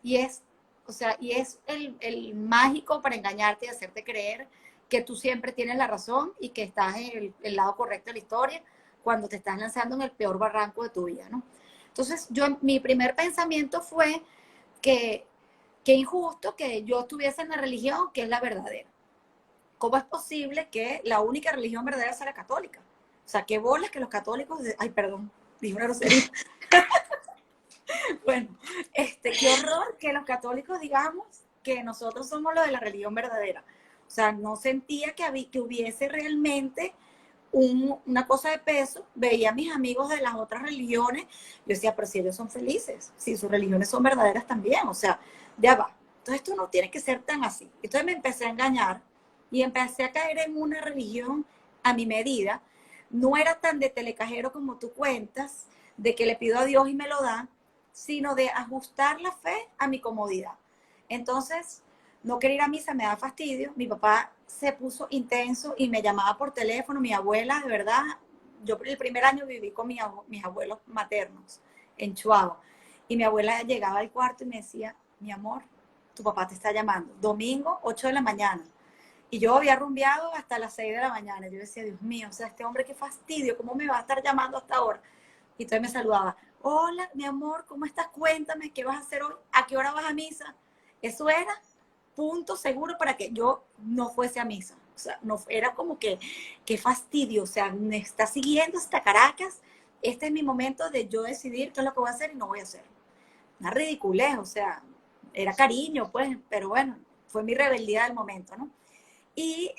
O sea, y es el mágico para engañarte y hacerte creer que tú siempre tienes la razón y que estás en el lado correcto de la historia cuando te estás lanzando en el peor barranco de tu vida, ¿no? Entonces, mi primer pensamiento fue que, que injusto que yo estuviese en la religión que es la verdadera. ¿Cómo es posible que la única religión verdadera sea la católica? O sea, qué bolas que los católicos, ay, perdón, dije una grosería. Bueno, qué horror que los católicos digamos que nosotros somos los de la religión verdadera. O sea, no sentía que hubiese realmente una cosa de peso. Veía a mis amigos de las otras religiones, yo decía, pero si ellos son felices, si sus religiones son verdaderas también, o sea, ya va. Entonces esto no tiene que ser tan así. Entonces me empecé a engañar y empecé a caer en una religión a mi medida. No era tan de telecajero como tú cuentas, de que le pido a Dios y me lo da, sino de ajustar la fe a mi comodidad. Entonces, no querer ir a misa me da fastidio. Mi papá se puso intenso y me llamaba por teléfono. Mi abuela, de verdad, yo el primer año viví con mis abuelos maternos en Chuao. Y mi abuela llegaba al cuarto y me decía, mi amor, tu papá te está llamando. Domingo, 8 de la mañana. Y yo había rumbeado hasta las 6 de la mañana. Yo decía, Dios mío, o sea, este hombre qué fastidio, ¿cómo me va a estar llamando hasta ahora? Y entonces me saludaba, hola, mi amor, ¿cómo estás? Cuéntame, ¿qué vas a hacer hoy? ¿A qué hora vas a misa? Eso era punto seguro para que yo no fuese a misa. O sea, no, era como que, qué fastidio, o sea, me está siguiendo hasta Caracas, este es mi momento de yo decidir qué es lo que voy a hacer y no voy a hacer. Una ridiculez, o sea, era cariño, pues, pero bueno, fue mi rebeldía del momento, ¿no? Y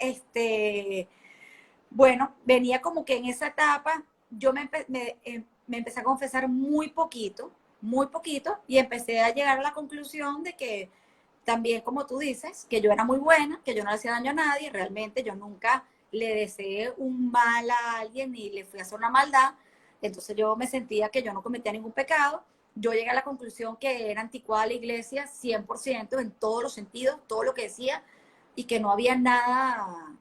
bueno, venía como que en esa etapa, yo me empecé a confesar muy poquito, y empecé a llegar a la conclusión de que también, como tú dices, que yo era muy buena, que yo no le hacía daño a nadie, realmente yo nunca le deseé un mal a alguien ni le fui a hacer una maldad, Entonces yo me sentía que yo no cometía ningún pecado. Yo llegué a la conclusión que era anticuada la iglesia 100% en todos los sentidos, todo lo que decía, y que no había nada,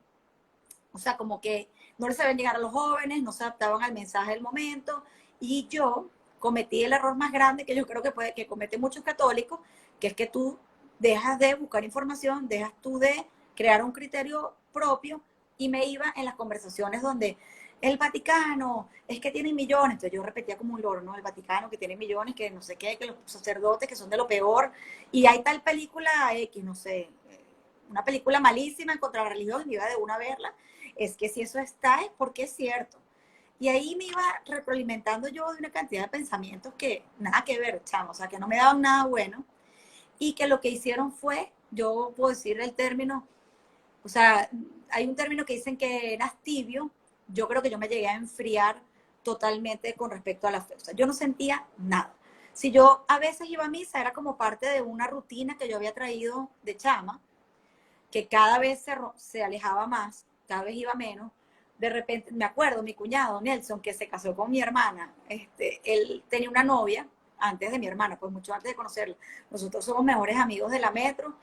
o sea, como que no les sabían llegar a los jóvenes, no se adaptaban al mensaje del momento, y yo cometí el error más grande que yo creo que cometen muchos católicos, que es que tú dejas de buscar información, dejas tú de crear un criterio propio, y me iba en las conversaciones donde el Vaticano es que tiene millones, entonces yo repetía como un loro, ¿no? El Vaticano que tiene millones, que no sé qué, que los sacerdotes que son de lo peor, y hay tal película X, no sé, una película malísima en contra de la religión, y me iba de una a verla, es que si eso está es porque es cierto. Y ahí me iba retroalimentando yo de una cantidad de pensamientos que nada que ver, chamo, o sea, que no me daban nada bueno, y que lo que hicieron fue, yo puedo decir el término, o sea, hay un término que dicen que eras tibio, yo creo que yo me llegué a enfriar totalmente con respecto a la fe, o sea, yo no sentía nada. Si yo a veces iba a misa, era como parte de una rutina que yo había traído de chama, que cada vez se alejaba más, cada vez iba menos. De repente, me acuerdo, mi cuñado Nelson, que se casó con mi hermana, él tenía una novia antes de mi hermana, pues mucho antes de conocerla. Nosotros somos mejores amigos de la metro,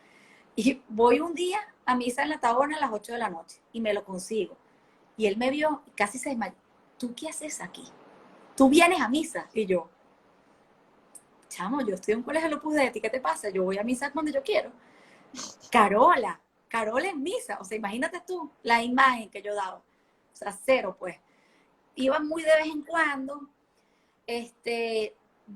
y voy un día a misa en la Tabona a las 8 de la noche y me lo consigo. Y él me vio y casi se desmayó. ¿Tú qué haces aquí? ¿Tú vienes a misa? Y yo, chamo, yo estoy en un colegio de Opus Dei, ¿qué te pasa? Yo voy a misa cuando yo quiero. Carola, Carola en misa, o sea, imagínate tú la imagen que yo daba, o sea, cero, pues. Iba muy de vez en cuando,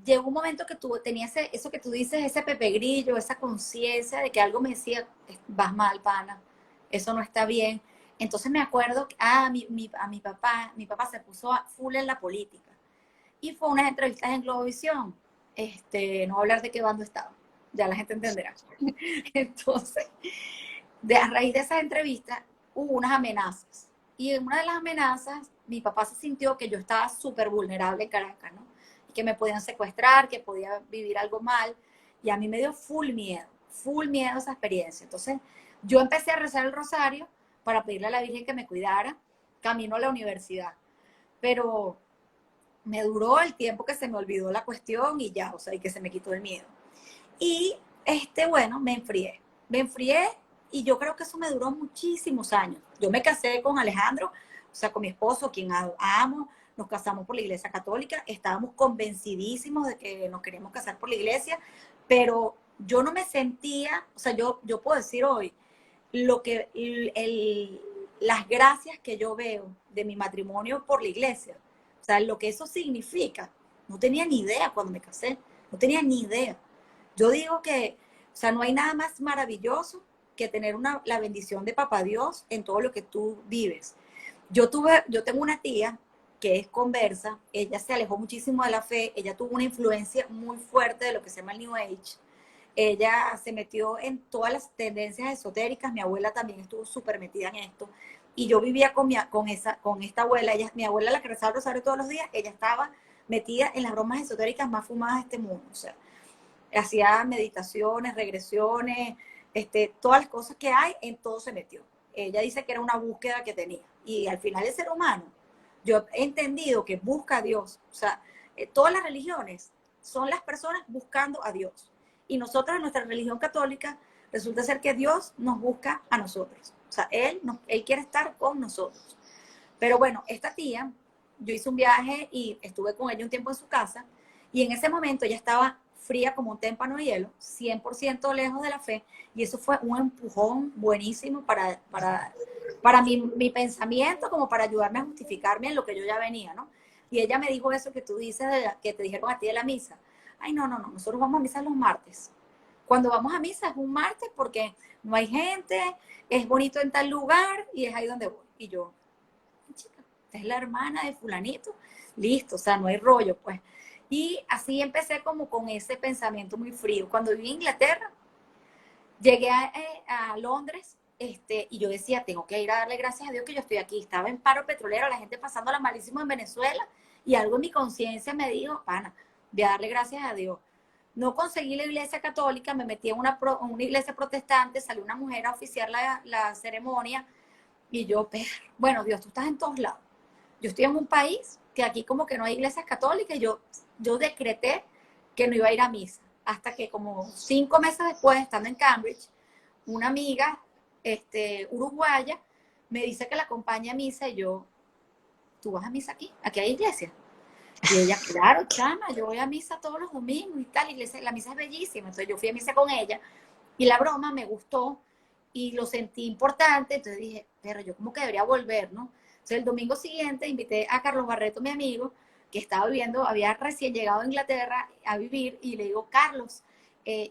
llegó un momento que tú tenías eso que tú dices, ese Pepe Grillo, esa conciencia de que algo me decía, vas mal, pana, eso no está bien. Entonces me acuerdo que a mi papá se puso full en la política, y fue unas entrevistas en Globovisión, no voy a hablar de qué bando estaba, ya la gente entenderá. Entonces, a raíz de esas entrevistas hubo unas amenazas. Y en una de las amenazas, mi papá se sintió que yo estaba súper vulnerable en Caracas, ¿no? Y que me podían secuestrar, que podía vivir algo mal. Y a mí me dio full miedo esa experiencia. Entonces, yo empecé a rezar el rosario para pedirle a la Virgen que me cuidara, camino a la universidad. Pero me duró el tiempo que se me olvidó la cuestión y ya, o sea, y que se me quitó el miedo. Y bueno, me enfrié, y yo creo que eso me duró muchísimos años. Yo me casé con Alejandro, o sea, con mi esposo, quien amo, nos casamos por la iglesia católica, estábamos convencidísimos de que nos queríamos casar por la iglesia, pero yo no me sentía, o sea, yo puedo decir hoy, lo que las gracias que yo veo de mi matrimonio por la iglesia, o sea, lo que eso significa, no tenía ni idea cuando me casé, no tenía ni idea. Yo digo que, o sea, no hay nada más maravilloso que tener la bendición de Papá Dios en todo lo que tú vives. Yo tengo una tía que es conversa, ella se alejó muchísimo de la fe, ella tuvo una influencia muy fuerte de lo que se llama el New Age, ella se metió en todas las tendencias esotéricas, mi abuela también estuvo súper metida en esto, y yo vivía con esta abuela, mi abuela, la que rezaba el rosario todos los días, ella estaba metida en las bromas esotéricas más fumadas de este mundo, o sea, hacía meditaciones, regresiones, todas las cosas que hay, en todo se metió. Ella dice que era una búsqueda que tenía. Y al final el ser humano, yo he entendido que busca a Dios. O sea, todas las religiones son las personas buscando a Dios. Y nosotros en nuestra religión católica resulta ser que Dios nos busca a nosotros. O sea, Él quiere estar con nosotros. Pero bueno, esta tía, yo hice un viaje y estuve con ella un tiempo en su casa, y en ese momento ella estaba fría como un témpano de hielo, 100% lejos de la fe, y eso fue un empujón buenísimo para mi pensamiento, como para ayudarme a justificarme en lo que yo ya venía, ¿no? Y ella me dijo eso que tú dices, que te dijeron a ti de la misa. Ay, no, nosotros vamos a misa los martes. Cuando vamos a misa es un martes porque no hay gente, es bonito en tal lugar y es ahí donde voy. Y yo, chica, esta es la hermana de fulanito, listo, o sea, no hay rollo, pues. Y así empecé como con ese pensamiento muy frío. Cuando viví en Inglaterra, llegué a Londres, y yo decía, tengo que ir a darle gracias a Dios que yo estoy aquí. Estaba en paro petrolero, la gente pasándola malísimo en Venezuela, y algo en mi conciencia me dijo, pana, voy a darle gracias a Dios. No conseguí la iglesia católica, me metí en una iglesia protestante, salió una mujer a oficiar la ceremonia, y yo, bueno, Dios, tú estás en todos lados. yo estoy en un país que aquí como que no hay iglesias católicas, y yo decreté que no iba a ir a misa, hasta que como 5 meses después, estando en Cambridge, una amiga uruguaya me dice que la acompaña a misa, y yo, ¿tú vas a misa aquí? ¿Aquí hay iglesia? Y ella, claro, chama, yo voy a misa todos los domingos y tal, y la misa es bellísima. Entonces yo fui a misa con ella, y la broma me gustó, y lo sentí importante, entonces dije, pero yo como que debería volver, ¿no? Entonces el domingo siguiente invité a Carlos Barreto, mi amigo, que estaba viviendo, había recién llegado a Inglaterra a vivir, y le digo, Carlos,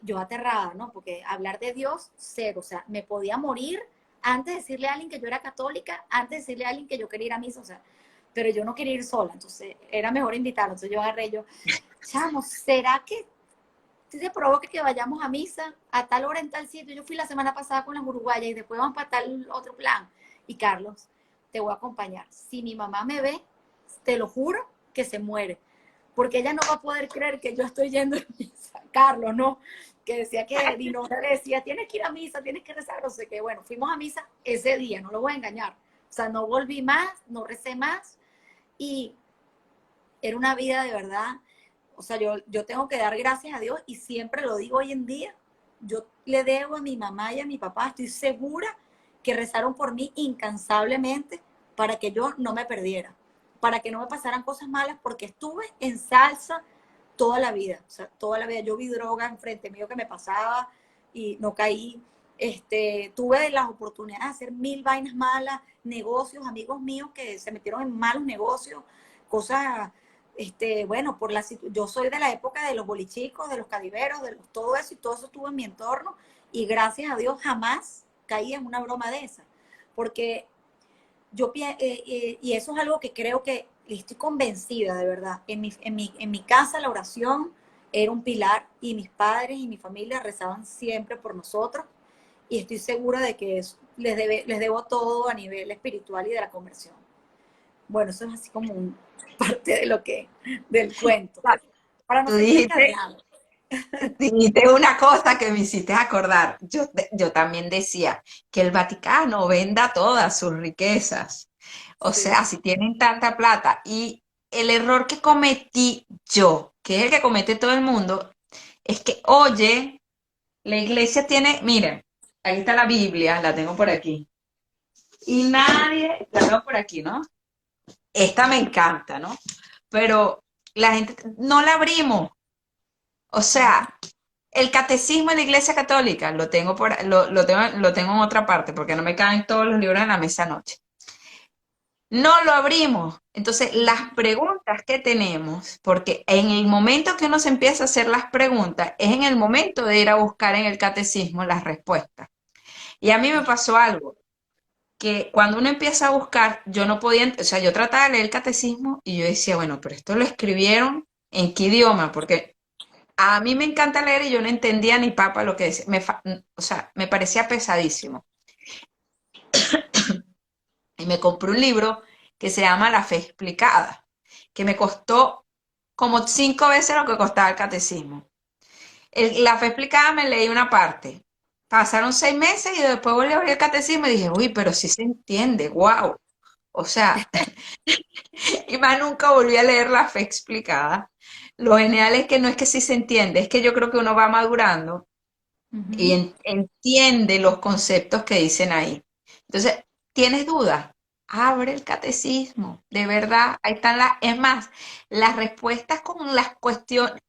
yo aterrada, ¿no? Porque hablar de Dios, cero, o sea, me podía morir antes de decirle a alguien que yo era católica, antes de decirle a alguien que yo quería ir a misa, o sea, pero yo no quería ir sola, entonces era mejor invitarlo. Entonces yo agarré, chamo, ¿será que te provoque que vayamos a misa a tal hora en tal sitio? Yo fui la semana pasada con las uruguayas y después vamos para tal otro plan. Y Carlos, te voy a acompañar. Si mi mamá me ve, te lo juro que se muere, porque ella no va a poder creer que yo estoy yendo a misa. Carlos, ¿no? Que decía que Dinora le decía, tienes que ir a misa, tienes que rezar, no sé qué. Bueno, fuimos a misa ese día, no lo voy a engañar. O sea, no volví más, no recé más, y era una vida de verdad. O sea, yo tengo que dar gracias a Dios, y siempre lo digo hoy en día, yo le debo a mi mamá y a mi papá, estoy segura que rezaron por mí incansablemente para que yo no me perdiera, para que no me pasaran cosas malas, porque estuve en salsa toda la vida, o sea, toda la vida. Yo vi droga enfrente mío que me pasaba y no caí. Tuve las oportunidades de hacer mil vainas malas, negocios, amigos míos que se metieron en malos negocios, cosas, bueno, yo soy de la época de los bolichicos, de los cadiveros, todo eso, y todo eso estuvo en mi entorno, y gracias a Dios jamás caí en una broma de esa, porque y eso es algo que creo que estoy convencida de verdad. En mi casa la oración era un pilar, y mis padres y mi familia rezaban siempre por nosotros, y estoy segura de que les debo todo a nivel espiritual y de la conversión. Bueno, eso es así como parte del cuento, para no Tú seguir dijiste, encadenado. dijiste una cosa que me hiciste acordar. Yo también decía que el Vaticano venda todas sus riquezas. O Sí. sea, si tienen tanta plata. Y el error que cometí yo, que es el que comete todo el mundo, es que, oye, la iglesia tiene, miren, ahí está la Biblia, la tengo por aquí. Y nadie, la tengo por aquí, ¿no? Esta me encanta, ¿no? Pero la gente, no la abrimos. O sea, el catecismo de la Iglesia Católica lo tengo en otra parte, porque no me caen todos los libros en la mesa anoche. No lo abrimos. Entonces, las preguntas que tenemos, porque en el momento que uno se empieza a hacer las preguntas, es en el momento de ir a buscar en el catecismo las respuestas. Y a mí me pasó algo, que cuando uno empieza a buscar, yo no podía, o sea, yo trataba de leer el catecismo y yo decía, bueno, pero esto lo escribieron ¿en qué idioma? Porque a mí me encanta leer y yo no entendía ni papa lo que decía. O sea, me parecía pesadísimo. Y me compré un libro que se llama La Fe Explicada, que me costó como 5 veces lo que costaba el catecismo. La Fe Explicada me leí una parte. Pasaron 6 meses y después volví a abrir el catecismo y dije, uy, pero sí se entiende, wow. O sea, y más nunca volví a leer La Fe Explicada. Lo genial es que no es que sí se entiende, es que yo creo que uno va madurando y Ujú. entiende los conceptos que dicen ahí. Entonces, ¿tienes dudas? Abre el catecismo, de verdad, ahí están es más, las respuestas con las cuestiones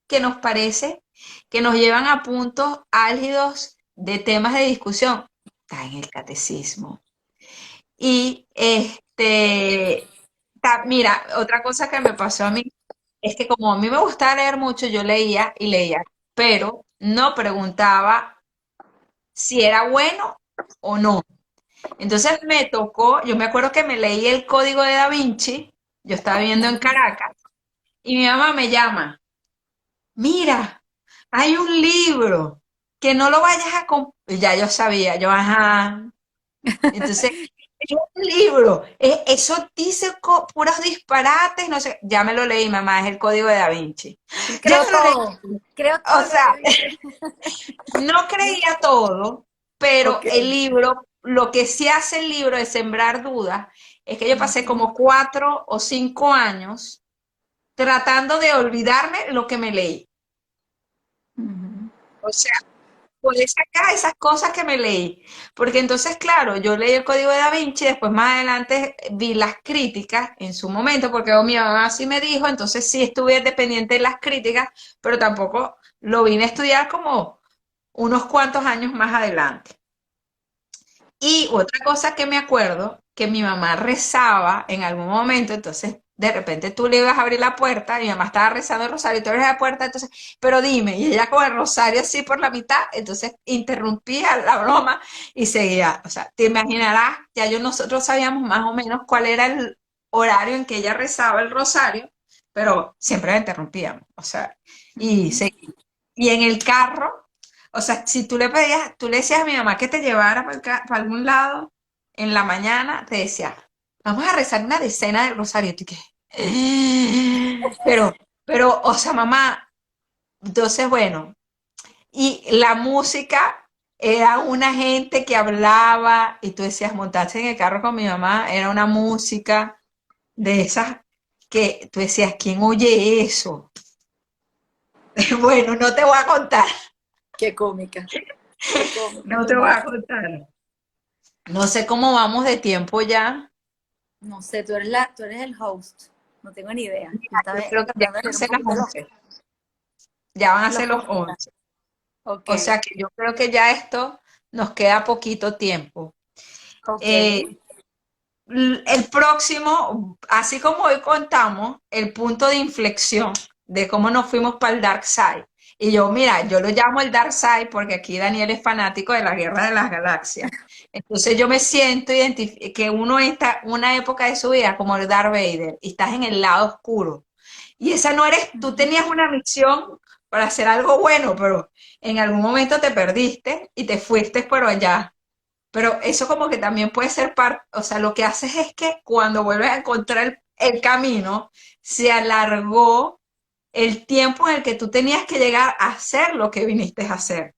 que nos parece que nos llevan a puntos álgidos de temas de discusión, está en el catecismo. Y mira, otra cosa que me pasó a mí es que como a mí me gustaba leer mucho, yo leía y leía, pero no preguntaba si era bueno o no. Entonces me tocó, yo me acuerdo que me leí el Código de Da Vinci, yo estaba viviendo en Caracas, y mi mamá me llama, mira, hay un libro, que no lo vayas a comprar. Ya yo sabía, yo, ajá. Entonces, es un libro, eso dice puros disparates, no sé, ya me lo leí, mamá, es el Código de Da Vinci. Ya me lo leí. Creo O todo lo sea, que dice. no creía todo, pero Ok. el libro lo que sí hace el libro de Sembrar Dudas es que yo pasé Ujú, como 4 o 5 años tratando de olvidarme lo que me leí. ujú. O sea, poder sacar esas cosas que me leí. Porque entonces, claro, yo leí el Código de Da Vinci, después más adelante vi las críticas en su momento, porque mi mamá así me dijo, entonces sí estuve dependiente de las críticas, pero tampoco lo vine a estudiar como unos cuantos años más adelante. Y otra cosa que me acuerdo, que mi mamá rezaba en algún momento, entonces de repente tú le ibas a abrir la puerta, y mi mamá estaba rezando el rosario, y tú abres la puerta, entonces, pero dime, y ella con el rosario así por la mitad, entonces interrumpía la broma y seguía. O sea, te imaginarás, nosotros sabíamos más o menos cuál era el horario en que ella rezaba el rosario, pero siempre la interrumpíamos, o sea, y Ujú. seguía. Y en el carro. O sea, si tú le pedías, tú le decías a mi mamá que te llevara para algún lado en la mañana, te decía, vamos a rezar una decena del rosario. Y tú qué, pero, o sea, mamá, entonces, bueno, y la música era una gente que hablaba y tú decías, montarse en el carro con mi mamá, era una música de esas que tú decías, ¿quién oye eso? Bueno, no te voy a contar, Qué cómica, qué cómica no tu te voy a madre. contar. No sé cómo vamos de tiempo ya. No sé, tú eres el host. No tengo ni idea. Yo Yo estaba creo que ya tratando de van a leer un ser las poquito 11. Ya van a los ser los comentarios. 11. Ok, O sea que yo creo que ya esto nos queda poquito tiempo. ok. Eh, el próximo, así como hoy contamos, el punto de inflexión de cómo nos fuimos para el Dark Side. Y yo, mira, yo lo llamo el Dark Side porque aquí Daniel es fanático de la Guerra de las Galaxias. Entonces yo me siento que uno está una época de su vida como el Darth Vader y estás en el lado oscuro. Y esa no eres, tú Ujú. tenías una misión para hacer algo bueno, pero en algún momento te perdiste y te fuiste por allá. Pero eso como que también puede ser parte, o sea, lo que haces es que cuando vuelves a encontrar el camino, se alargó el tiempo en el que tú tenías que llegar a hacer lo que viniste a hacer.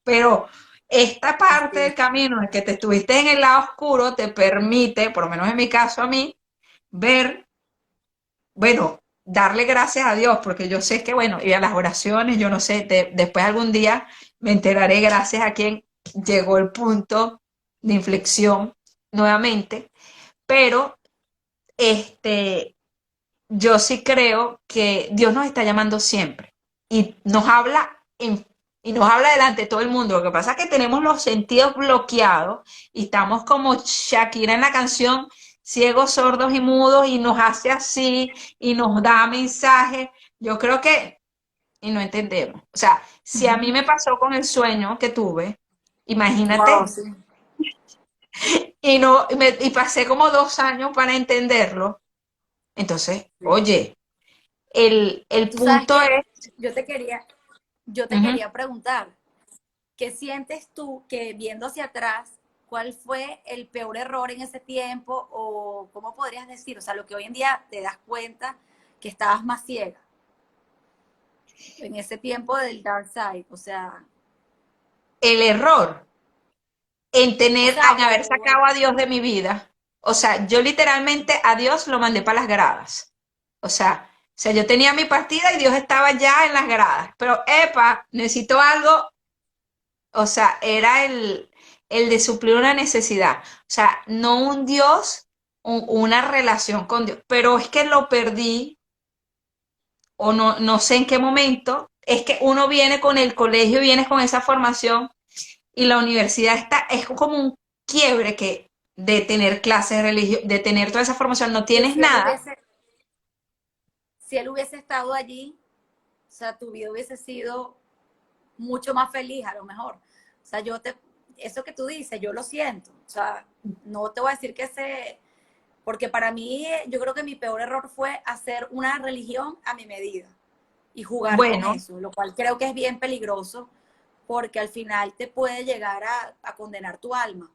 Pero esta parte Así. del camino en el que te estuviste en el lado oscuro te permite, por lo menos en mi caso a mí, ver, bueno, darle gracias a Dios, porque yo sé que, bueno, y a las oraciones, yo no sé, después algún día me enteraré gracias a quien llegó el punto de inflexión nuevamente, pero este, yo sí creo que Dios nos está llamando siempre y nos habla y nos habla delante de todo el mundo. Lo que pasa es que tenemos los sentidos bloqueados y estamos como Shakira en la canción, ciegos, sordos y mudos, y nos hace así y nos da mensajes. Yo creo que, y no entendemos. O sea, si a mí Ujú. me pasó con el sueño que tuve, Wow, imagínate, sí. y no, y pasé como 2 años para entenderlo. Entonces, Sí. oye, el Tú sabes punto que es, yo te quería, yo te ujú, quería preguntar, ¿qué sientes tú que viendo hacia atrás, cuál fue el peor error en ese tiempo o cómo podrías decir, o sea, lo que hoy en día te das cuenta que estabas más ciega en ese tiempo del dark side, el error en haber o sacado a Dios de mi vida. O sea, yo literalmente a Dios lo mandé para las gradas. O sea, yo tenía mi partida y Dios estaba ya en las gradas. Pero, epa, necesito algo. O sea, era el de suplir una necesidad. O sea, no un Dios, una relación con Dios. Pero es que lo perdí o no, no sé en qué momento. Es que uno viene con el colegio, viene con esa formación y la universidad es como un quiebre que de tener clases de religión, de tener toda esa formación, no que tienes nada. si él hubiese estado allí, o sea, tu vida hubiese sido mucho más feliz a lo mejor. O sea, eso que tú dices, yo lo siento. O sea, no te voy a decir porque para mí yo creo que mi peor error fue hacer una religión a mi medida y jugar con Bueno, eso, lo cual creo que es bien peligroso porque al final te puede llegar a condenar tu alma,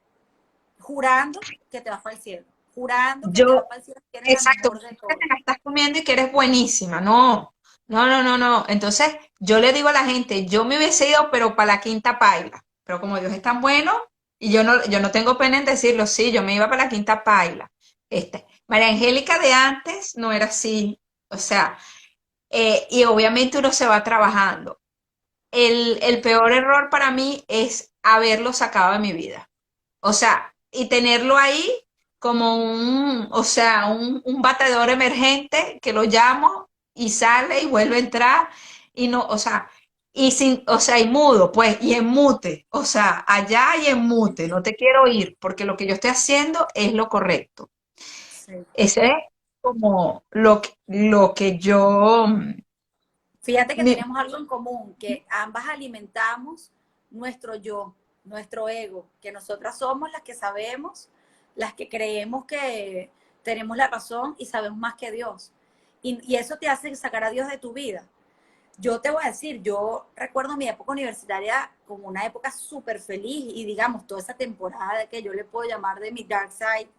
jurando que te vas para el cielo, jurando que te vas yo, para el cielo, tienes la exacto, mejor de que te todas. la estás comiendo y que eres buenísima. No, no, no, no, no. Entonces, yo le digo a la gente, yo me hubiese ido, pero para la quinta paila. Pero como Dios es tan bueno, Y yo no tengo pena en decirlo, sí, yo me iba para la quinta paila. María Angélica de antes no era así. O sea, y obviamente uno se va trabajando. El peor error para mí es haberlo sacado de mi vida. O sea, y tenerlo ahí como o sea, un batedor emergente que lo llamo y sale y vuelve a entrar y no, o sea, o sea, y mudo, pues, y en mute, o sea, allá y en mute, no te quiero oír, porque lo que yo estoy haciendo es lo correcto. Sí. Ese es como lo que yo, Fíjate que mi- tenemos algo en común, que ambas alimentamos nuestro yo, nuestro ego, que nosotras somos las que sabemos, las que creemos que tenemos la razón y sabemos más que Dios. Y eso te hace sacar a Dios de tu vida. Yo te voy a decir, yo recuerdo mi época universitaria como una época súper feliz y digamos, toda esa temporada que yo le puedo llamar de mi dark side,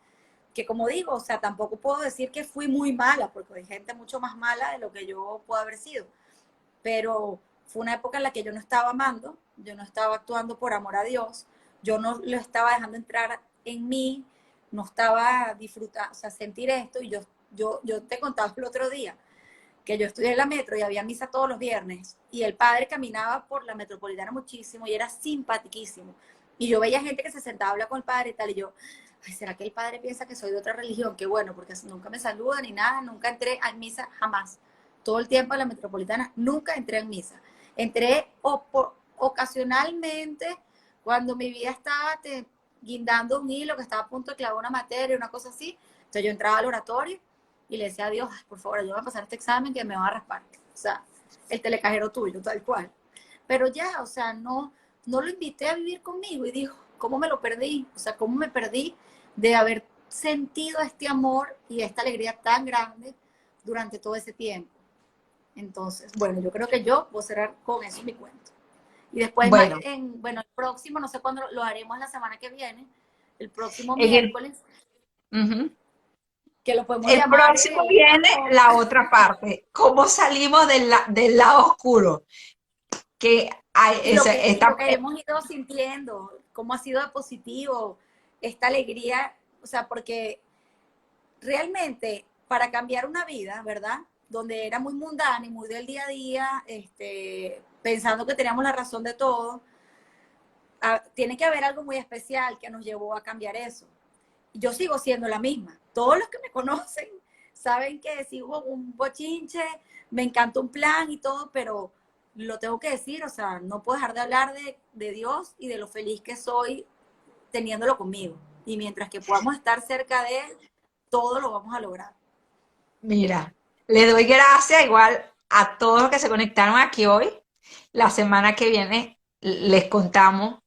que como digo, o sea, tampoco puedo decir que fui muy mala, porque hay gente mucho más mala de lo que yo puedo haber sido, pero fue una época en la que yo no estaba amando, yo no estaba actuando por amor a Dios, yo no lo estaba dejando entrar en mí, no estaba disfrutando, o sea, sentir esto, y yo te contaba el otro día que yo estudié en la metro y había misa todos los viernes, y el padre caminaba por la metropolitana muchísimo y era simpaticísimo, y yo veía gente que se sentaba a hablar con el padre y tal, y yo, ay, ¿será que el padre piensa que soy de otra religión? Qué bueno, porque nunca me saluda ni nada, nunca entré a misa, jamás. Todo el tiempo en la metropolitana, nunca entré en misa. Entré ocasionalmente cuando mi vida estaba guindando un hilo, que estaba a punto de clavar una materia, una cosa así. Entonces yo entraba al oratorio y le decía a Dios, por favor, ayúdame a pasar este examen que me va a raspar. O sea, el telecajero tuyo, tal cual. Pero ya, o sea, no lo invité a vivir conmigo y dijo, ¿cómo me lo perdí? O sea, ¿cómo me perdí de haber sentido este amor y esta alegría tan grande durante todo ese tiempo? Entonces, bueno, yo creo que yo voy a cerrar con eso mi cuento. Y después, bueno, bueno, el próximo, no sé cuándo lo haremos la semana que viene, el próximo en el, miércoles, ujú. que lo podemos El llamar próximo viene cómo, la otra parte, cómo salimos del lado oscuro, que hay, y lo que hemos ido sintiendo, cómo ha sido de positivo esta alegría, o sea, porque realmente para cambiar una vida, ¿verdad? Donde era muy mundana y muy del día a día, pensando que teníamos la razón de todo, tiene que haber algo muy especial que nos llevó a cambiar eso. Yo sigo siendo la misma. Todos los que me conocen saben que si hubo un bochinche, me encantó un plan y todo, pero lo tengo que decir, o sea, no puedo dejar de hablar de Dios y de lo feliz que soy teniéndolo conmigo. Y mientras que podamos estar cerca de Él, todo lo vamos a lograr. mira, le doy gracias igual a todos los que se conectaron aquí hoy. La semana que viene les contamos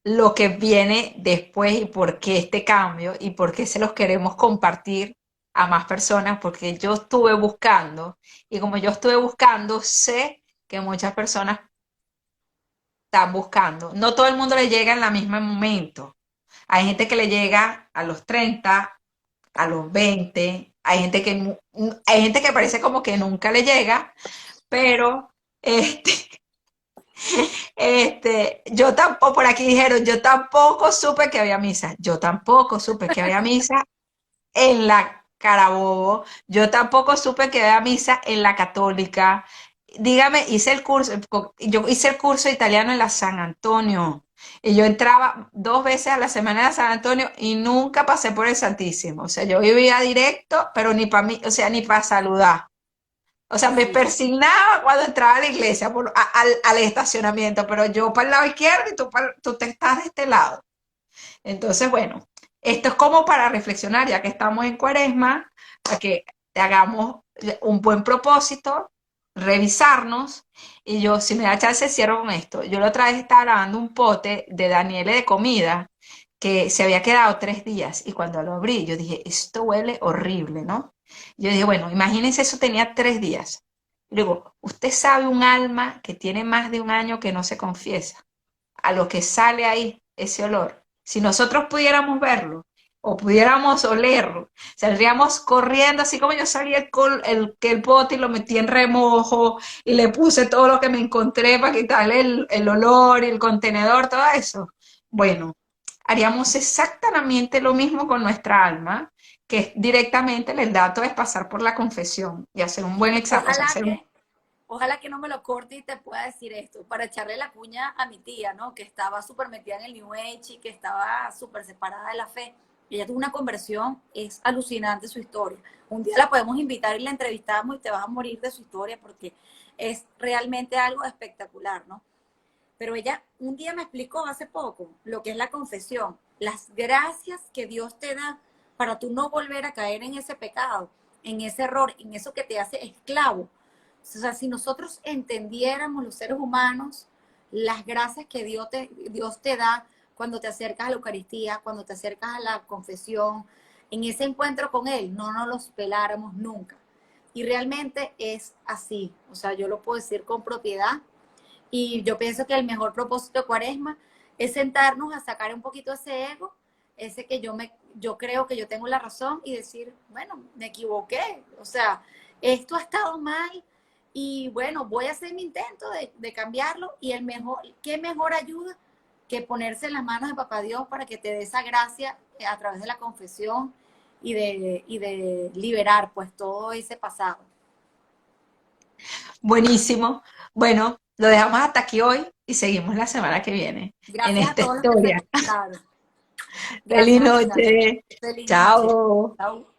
lo que viene después y por qué este cambio y por qué se los queremos compartir a más personas, porque yo estuve buscando y como yo estuve buscando, sé que muchas personas están buscando. No todo el mundo le llega en el mismo momento. Hay gente que le llega a los 30, a los 20, hay gente que parece como que nunca le llega, pero este, yo tampoco, por aquí dijeron, yo tampoco supe que había misa, yo tampoco supe que había misa en la Carabobo, yo tampoco supe que había misa en la Católica. Dígame, yo hice el curso de italiano en la San Antonio y yo entraba 2 veces a la semana en la San Antonio y nunca pasé por el Santísimo. O sea, yo vivía directo, pero ni para mí, o sea, ni para saludar. O sea, me Sí. persignaba cuando entraba a la iglesia, al estacionamiento, pero yo para el lado izquierdo y tú te estás de este lado. Entonces, bueno, esto es como para reflexionar, ya que estamos en cuaresma, para que hagamos un buen propósito, revisarnos, y yo, si me da chance, cierro con esto. Yo la otra vez estaba grabando un pote de Daniele de comida que se había quedado 3 días, y cuando lo abrí, yo dije, esto huele horrible, ¿no? Yo dije, bueno, imagínense, eso tenía 3 días. Y digo, usted sabe un alma que tiene más de un año que no se confiesa, a lo que sale ahí ese olor. Si nosotros pudiéramos verlo o pudiéramos olerlo, saldríamos corriendo, así como yo salí el pote y lo metí en remojo y le puse todo lo que me encontré para quitarle el olor y el contenedor, todo eso. Bueno, haríamos exactamente lo mismo con nuestra alma, que es directamente el dato es pasar por la confesión y hacer un buen examen, o sea, Ojalá hacer un... que, ojalá que no me lo corte y te pueda decir esto, para echarle la cuña a mi tía, ¿no? Que estaba súper metida en el New Age y que estaba súper separada de la fe. Ella tuvo una conversión, es alucinante su historia. Un día la podemos invitar y la entrevistamos y te vas a morir de su historia porque es realmente algo espectacular, ¿no? Pero ella un día me explicó hace poco lo que es la confesión, las gracias que Dios te da para tú no volver a caer en ese pecado, en ese error, en eso que te hace esclavo. O sea, si nosotros entendiéramos los seres humanos las gracias que Dios te da cuando te acercas a la Eucaristía, cuando te acercas a la confesión, en ese encuentro con Él, no nos los peláramos nunca. Y realmente es así. O sea, yo lo puedo decir con propiedad y yo pienso que el mejor propósito de Cuaresma es sentarnos a sacar un poquito ese ego, ese que yo creo que yo tengo la razón y decir, bueno, me equivoqué, o sea, esto ha estado mal y bueno, voy a hacer mi intento de cambiarlo y qué mejor ayuda que ponerse en las manos de Papá Dios para que te dé esa gracia a través de la confesión y de liberar pues todo ese pasado. Buenísimo. Bueno, lo dejamos hasta aquí hoy y seguimos la semana que viene en Gracias a esta todos los que se historia. conectaron. Feliz Gracias, amiga. noche. Feliz noche. Chao. Chao.